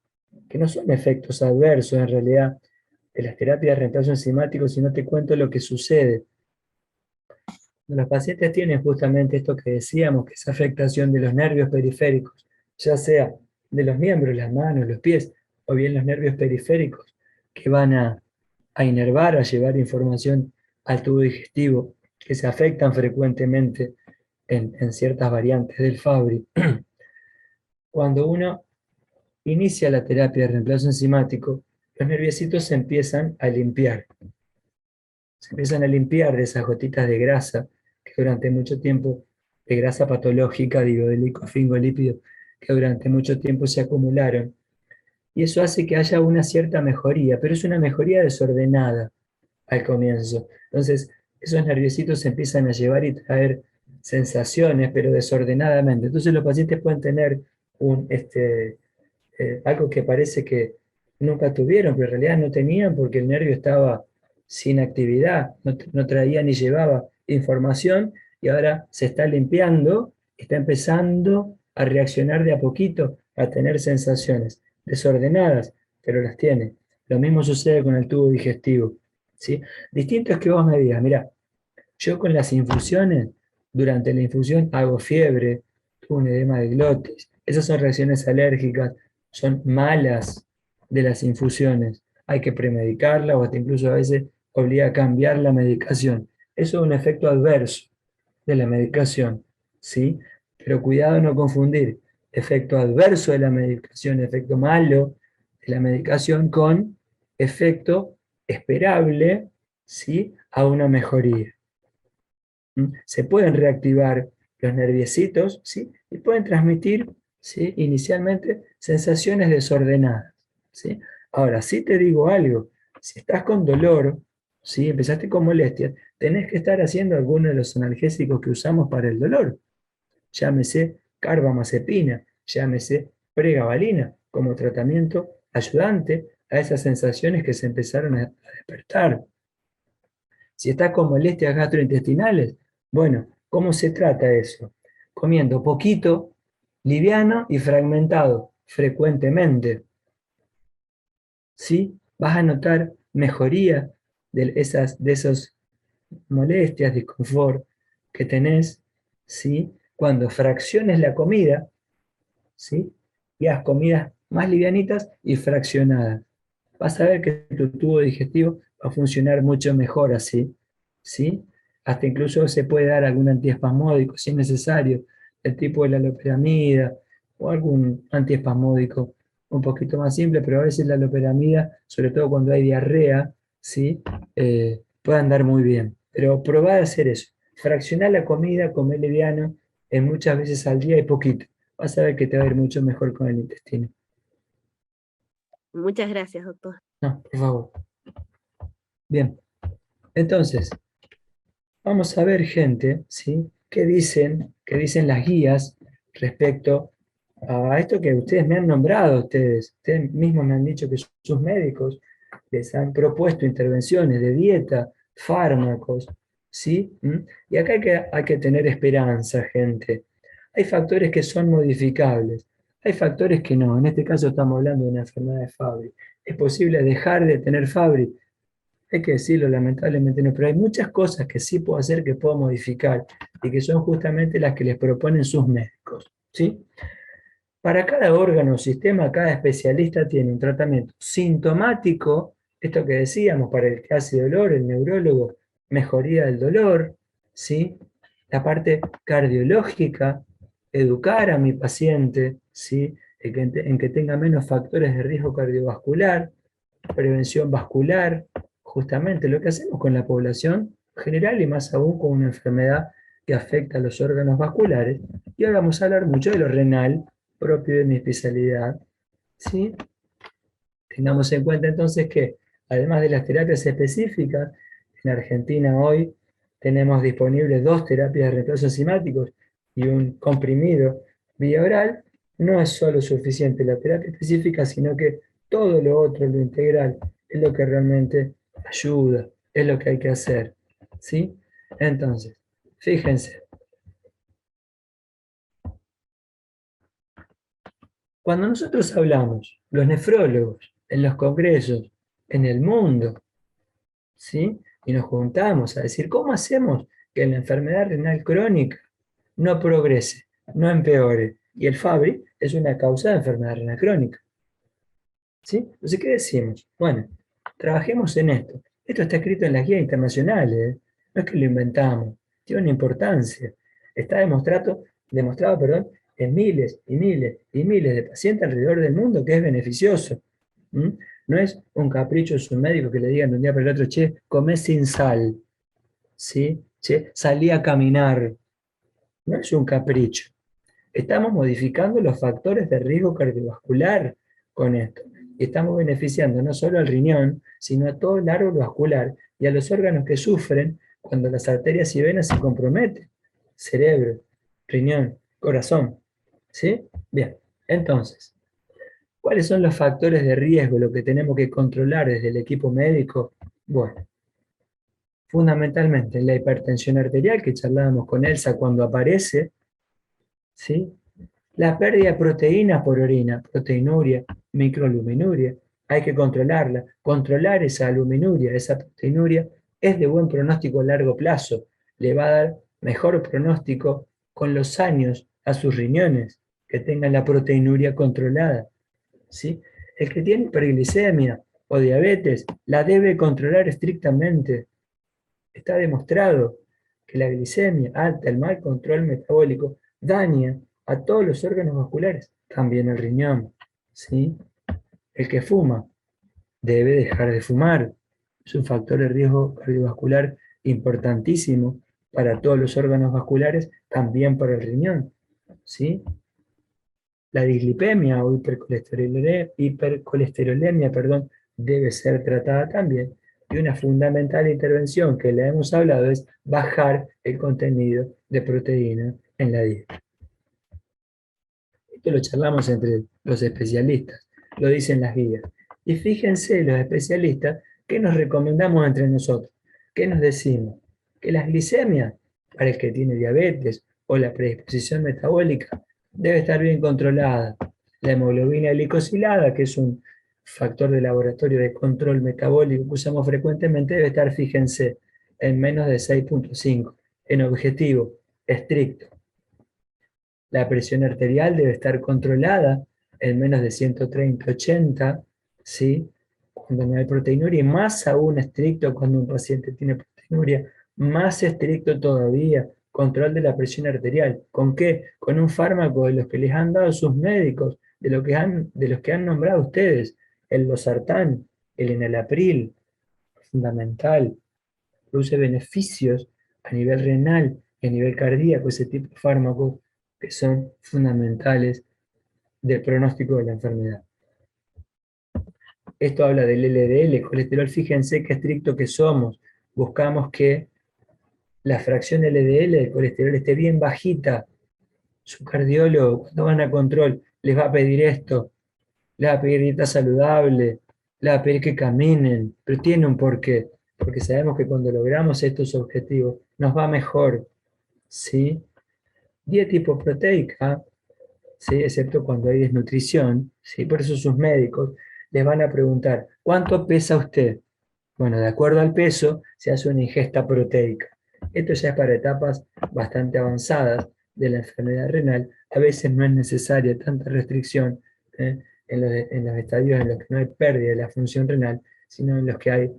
que no son efectos adversos en realidad, de las terapias de reemplazo enzimático, si no te cuento lo que sucede. Los pacientes tienen justamente esto que decíamos, que es afectación de los nervios periféricos, ya sea de los miembros, las manos, los pies, o bien los nervios periféricos, que van a inervar, a llevar información al tubo digestivo, que se afectan frecuentemente en ciertas variantes del Fabry. Cuando uno inicia la terapia de reemplazo enzimático, los nerviositos se empiezan a limpiar. Se empiezan a limpiar de esas gotitas de grasa que durante mucho tiempo, de grasa patológica, digo, de licofingolípido, que durante mucho tiempo se acumularon. Y eso hace que haya una cierta mejoría, pero es una mejoría desordenada al comienzo. Entonces, esos nerviositos se empiezan a llevar y traer sensaciones, pero desordenadamente. Entonces, los pacientes pueden tener algo que parece que nunca tuvieron, pero en realidad no tenían porque el nervio estaba sin actividad, no traía ni llevaba información y ahora se está limpiando, está empezando a reaccionar de a poquito, a tener sensaciones desordenadas, pero las tiene. Lo mismo sucede con el tubo digestivo, ¿sí? Distinto es que vos me digas, mira, yo con las infusiones, durante la infusión hago fiebre, tuve un edema de glotis, esas son reacciones alérgicas, son malas de las infusiones, hay que premedicarla o hasta incluso a veces obliga a cambiar la medicación. Eso es un efecto adverso de la medicación, ¿sí? Pero cuidado no confundir efecto adverso de la medicación, efecto malo de la medicación con efecto esperable, ¿sí? A una mejoría. Se pueden reactivar los nerviecitos, ¿sí? Y pueden transmitir, ¿sí?, inicialmente sensaciones desordenadas, ¿sí? Ahora, sí te digo algo, si estás con dolor, ¿sí?, empezaste con molestias, tenés que estar haciendo alguno de los analgésicos que usamos para el dolor. Llámese carbamazepina, llámese pregabalina, como tratamiento ayudante a esas sensaciones que se empezaron a despertar. Si estás con molestias gastrointestinales, bueno, ¿cómo se trata eso? Comiendo poquito, liviano y fragmentado, frecuentemente. ¿Sí? Vas a notar mejoría de esas molestias, disconfort que tenés, ¿sí? Cuando fracciones la comida, ¿sí? Y haz comidas más livianitas y fraccionadas. Vas a ver que tu tubo digestivo va a funcionar mucho mejor así, ¿sí? Hasta incluso se puede dar algún antiespasmódico si es necesario, el tipo de la loperamida o algún antiespasmódico un poquito más simple, pero a veces la loperamida, sobre todo cuando hay diarrea, ¿sí? Puede andar muy bien. Pero probá a hacer eso. Fraccionar la comida, comer liviano, muchas veces al día y poquito. Vas a ver que te va a ir mucho mejor con el intestino. Muchas gracias, doctor. No, por favor. Bien, entonces, vamos a ver, gente, ¿sí? ¿Qué dicen las guías respecto a esto que ustedes me han nombrado? Ustedes mismos me han dicho que sus médicos les han propuesto intervenciones de dieta, fármacos, ¿sí? Y acá hay que tener esperanza, gente. Hay factores que son modificables, hay factores que no. En este caso estamos hablando de una enfermedad de Fabry. ¿Es posible dejar de tener Fabry? Hay que decirlo, lamentablemente no, pero hay muchas cosas que sí puedo hacer, que puedo modificar, y que son justamente las que les proponen sus médicos, ¿sí? Para cada órgano o sistema, cada especialista tiene un tratamiento sintomático, esto que decíamos, para el que hace dolor, el neurólogo, mejoría del dolor, ¿sí? La parte cardiológica, educar a mi paciente, ¿sí? En que tenga menos factores de riesgo cardiovascular, prevención vascular, justamente lo que hacemos con la población general y más aún con una enfermedad que afecta a los órganos vasculares. Y ahora vamos a hablar mucho de lo renal, propio de mi especialidad, ¿sí? Tengamos en cuenta entonces que, además de las terapias específicas, en Argentina hoy tenemos disponibles 2 terapias de reemplazo enzimáticos y un comprimido vía oral. No es solo suficiente la terapia específica, sino que todo lo otro, lo integral, es lo que realmente ayuda, es lo que hay que hacer, ¿sí? Entonces, fíjense, cuando nosotros hablamos, los nefrólogos, en los congresos, en el mundo, ¿sí? Y nos juntamos a decir, ¿cómo hacemos que la enfermedad renal crónica no progrese, no empeore? Y el Fabry es una causa de enfermedad renal crónica, ¿sí? Entonces, ¿qué decimos? Bueno, trabajemos en esto. Esto está escrito en las guías internacionales, ¿eh? No es que lo inventamos, tiene una importancia. Está demostrado, perdón, en miles y miles y miles de pacientes alrededor del mundo que es beneficioso. No es un capricho de su médico que le digan de un día para el otro, che, comé sin sal, ¿sí? Che, salí a caminar. No es un capricho. Estamos modificando los factores de riesgo cardiovascular con esto. Y estamos beneficiando no solo al riñón, sino a todo el árbol vascular y a los órganos que sufren cuando las arterias y venas se comprometen. Cerebro, riñón, corazón. ¿Sí? Bien, entonces, ¿cuáles son los factores de riesgo, lo que tenemos que controlar desde el equipo médico? Bueno, fundamentalmente la hipertensión arterial, que charlábamos con Elsa cuando aparece, ¿sí? La pérdida de proteínas por orina, proteinuria, microalbuminuria, hay que controlarla. Controlar esa albuminuria, esa proteinuria, es de buen pronóstico a largo plazo. Le va a dar mejor pronóstico con los años a sus riñones, que tengan la proteinuria controlada, ¿sí? El que tiene hiperglicemia o diabetes la debe controlar estrictamente. Está demostrado que la glicemia alta, el mal control metabólico, daña a todos los órganos vasculares, también el riñón, ¿sí? El que fuma debe dejar de fumar. Es un factor de riesgo cardiovascular importantísimo para todos los órganos vasculares, también para el riñón, ¿sí? La dislipemia o hipercolesterolemia, debe ser tratada también. Y una fundamental intervención que le hemos hablado es bajar el contenido de proteína en la dieta. Esto lo charlamos entre los especialistas, lo dicen las guías. Y fíjense los especialistas qué nos recomendamos entre nosotros, qué nos decimos. Que las glicemias, para el que tiene diabetes o la predisposición metabólica, debe estar bien controlada. La hemoglobina glicosilada, que es un factor de laboratorio de control metabólico que usamos frecuentemente, debe estar, fíjense, en menos de 6,5, en objetivo, estricto. La presión arterial debe estar controlada en menos de 130/80, ¿sí? Cuando no hay proteinuria, y más aún estricto cuando un paciente tiene proteinuria, más estricto todavía, control de la presión arterial. ¿Con qué? Con un fármaco de los que les han dado sus médicos, de los que han nombrado ustedes, el losartán, el enalapril, fundamental, produce beneficios a nivel renal y a nivel cardíaco, ese tipo de fármacos que son fundamentales del pronóstico de la enfermedad. Esto habla del LDL, colesterol. Fíjense qué estricto que somos. Buscamos que la fracción LDL del colesterol esté bien bajita. Su cardiólogo, cuando van a control, les va a pedir esto, les va a pedir dieta saludable, les va a pedir que caminen, pero tiene un porqué, porque sabemos que cuando logramos estos objetivos nos va mejor, ¿sí? Dieta hipoproteica, ¿sí? Excepto cuando hay desnutrición, ¿sí? Por eso sus médicos les van a preguntar, ¿cuánto pesa usted? Bueno, de acuerdo al peso, se hace una ingesta proteica. Esto ya es para etapas bastante avanzadas de la enfermedad renal. A veces no es necesaria tanta restricción en los estadios en los que no hay pérdida de la función renal, sino en los que hay,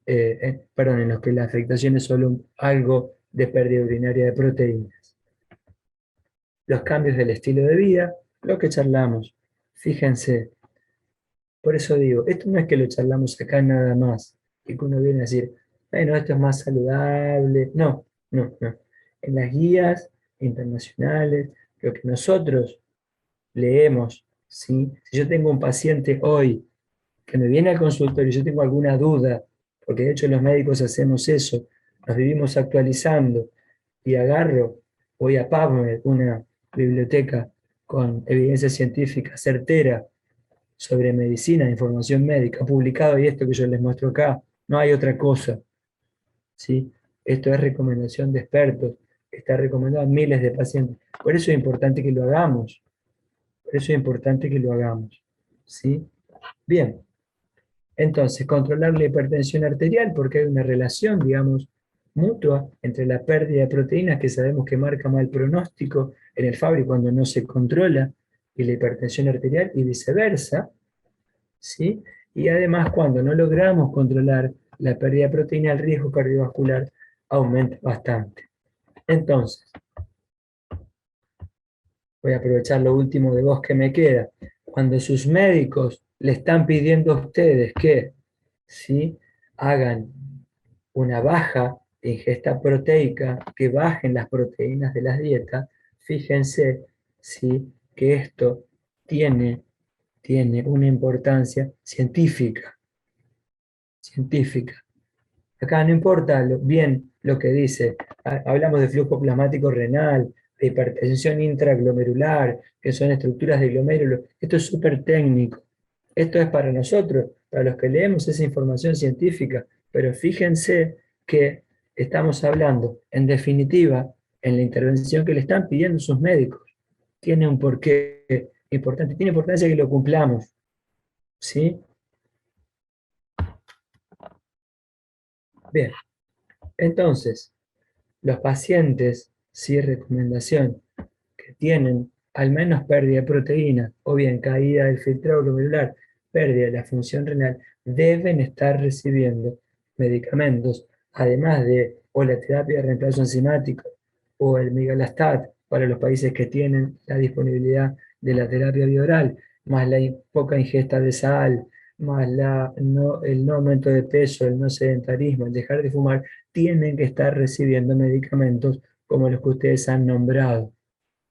en los que la afectación es solo algo de pérdida urinaria de proteínas. Los cambios del estilo de vida, lo que charlamos. Fíjense, por eso digo, esto no es que lo charlamos acá nada más, y que uno viene a decir, bueno, esto es más saludable. No, no, no. En las guías internacionales, lo que nosotros leemos, ¿sí? Si yo tengo un paciente hoy que me viene al consultorio y yo tengo alguna duda, porque de hecho los médicos hacemos eso, nos vivimos actualizando, y agarro, voy a PubMed, una biblioteca con evidencia científica certera sobre medicina, información médica, publicado, y esto que yo les muestro acá, no hay otra cosa, ¿sí? Esto es recomendación de expertos, está recomendado a miles de pacientes. Por eso es importante que lo hagamos, por eso es importante que lo hagamos, ¿sí? Bien, entonces, controlar la hipertensión arterial, porque hay una relación, digamos, mutua entre la pérdida de proteínas, que sabemos que marca mal pronóstico en el Fabry cuando no se controla, y la hipertensión arterial, y viceversa, ¿sí? Y además, cuando no logramos controlar la pérdida de proteína, el riesgo cardiovascular aumenta bastante. Entonces, voy a aprovechar lo último de voz que me queda. Cuando sus médicos le están pidiendo a ustedes que, ¿sí?, hagan una baja de ingesta proteica, que bajen las proteínas de las dietas, fíjense, ¿sí?, que esto tiene una importancia científica. Acá no importa bien lo que dice, hablamos de flujo plasmático renal, de hipertensión intraglomerular, que son estructuras de glomérulos. Esto es súper técnico. Esto es para nosotros, para los que leemos esa información científica, pero fíjense que estamos hablando, en definitiva, en la intervención que le están pidiendo sus médicos. Tiene un porqué importante, tiene importancia que lo cumplamos, ¿sí? Bien, entonces, los pacientes, sí, recomendación, que tienen al menos pérdida de proteína o bien caída del filtrado glomerular, pérdida de la función renal, deben estar recibiendo medicamentos, además de o la terapia de reemplazo enzimático o el migalastat para los países que tienen la disponibilidad de la terapia bioral, más la poca ingesta de sal, más el no aumento de peso, el no sedentarismo, el dejar de fumar, tienen que estar recibiendo medicamentos como los que ustedes han nombrado,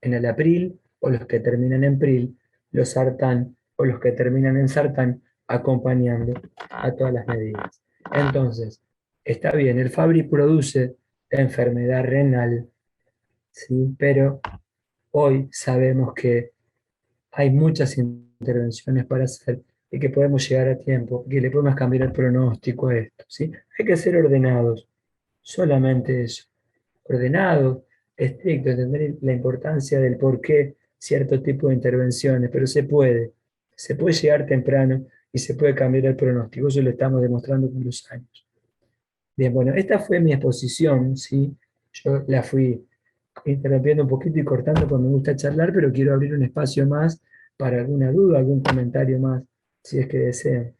enalapril o los que terminan en pril, los sartán o los que terminan en sartán, acompañando a todas las medidas. Entonces, está bien, el Fabry produce enfermedad renal, ¿sí? Pero hoy sabemos que hay muchas intervenciones para hacer y que podemos llegar a tiempo, que le podemos cambiar el pronóstico a esto, ¿sí? Hay que ser ordenados, solamente eso. Ordenados, estrictos, entender la importancia del por qué cierto tipo de intervenciones, pero se puede llegar temprano y se puede cambiar el pronóstico, eso lo estamos demostrando con los años. Bien, bueno, esta fue mi exposición, ¿sí? Yo la fui interrumpiendo un poquito y cortando porque me gusta charlar, pero quiero abrir un espacio más para alguna duda, algún comentario más, si es que desean.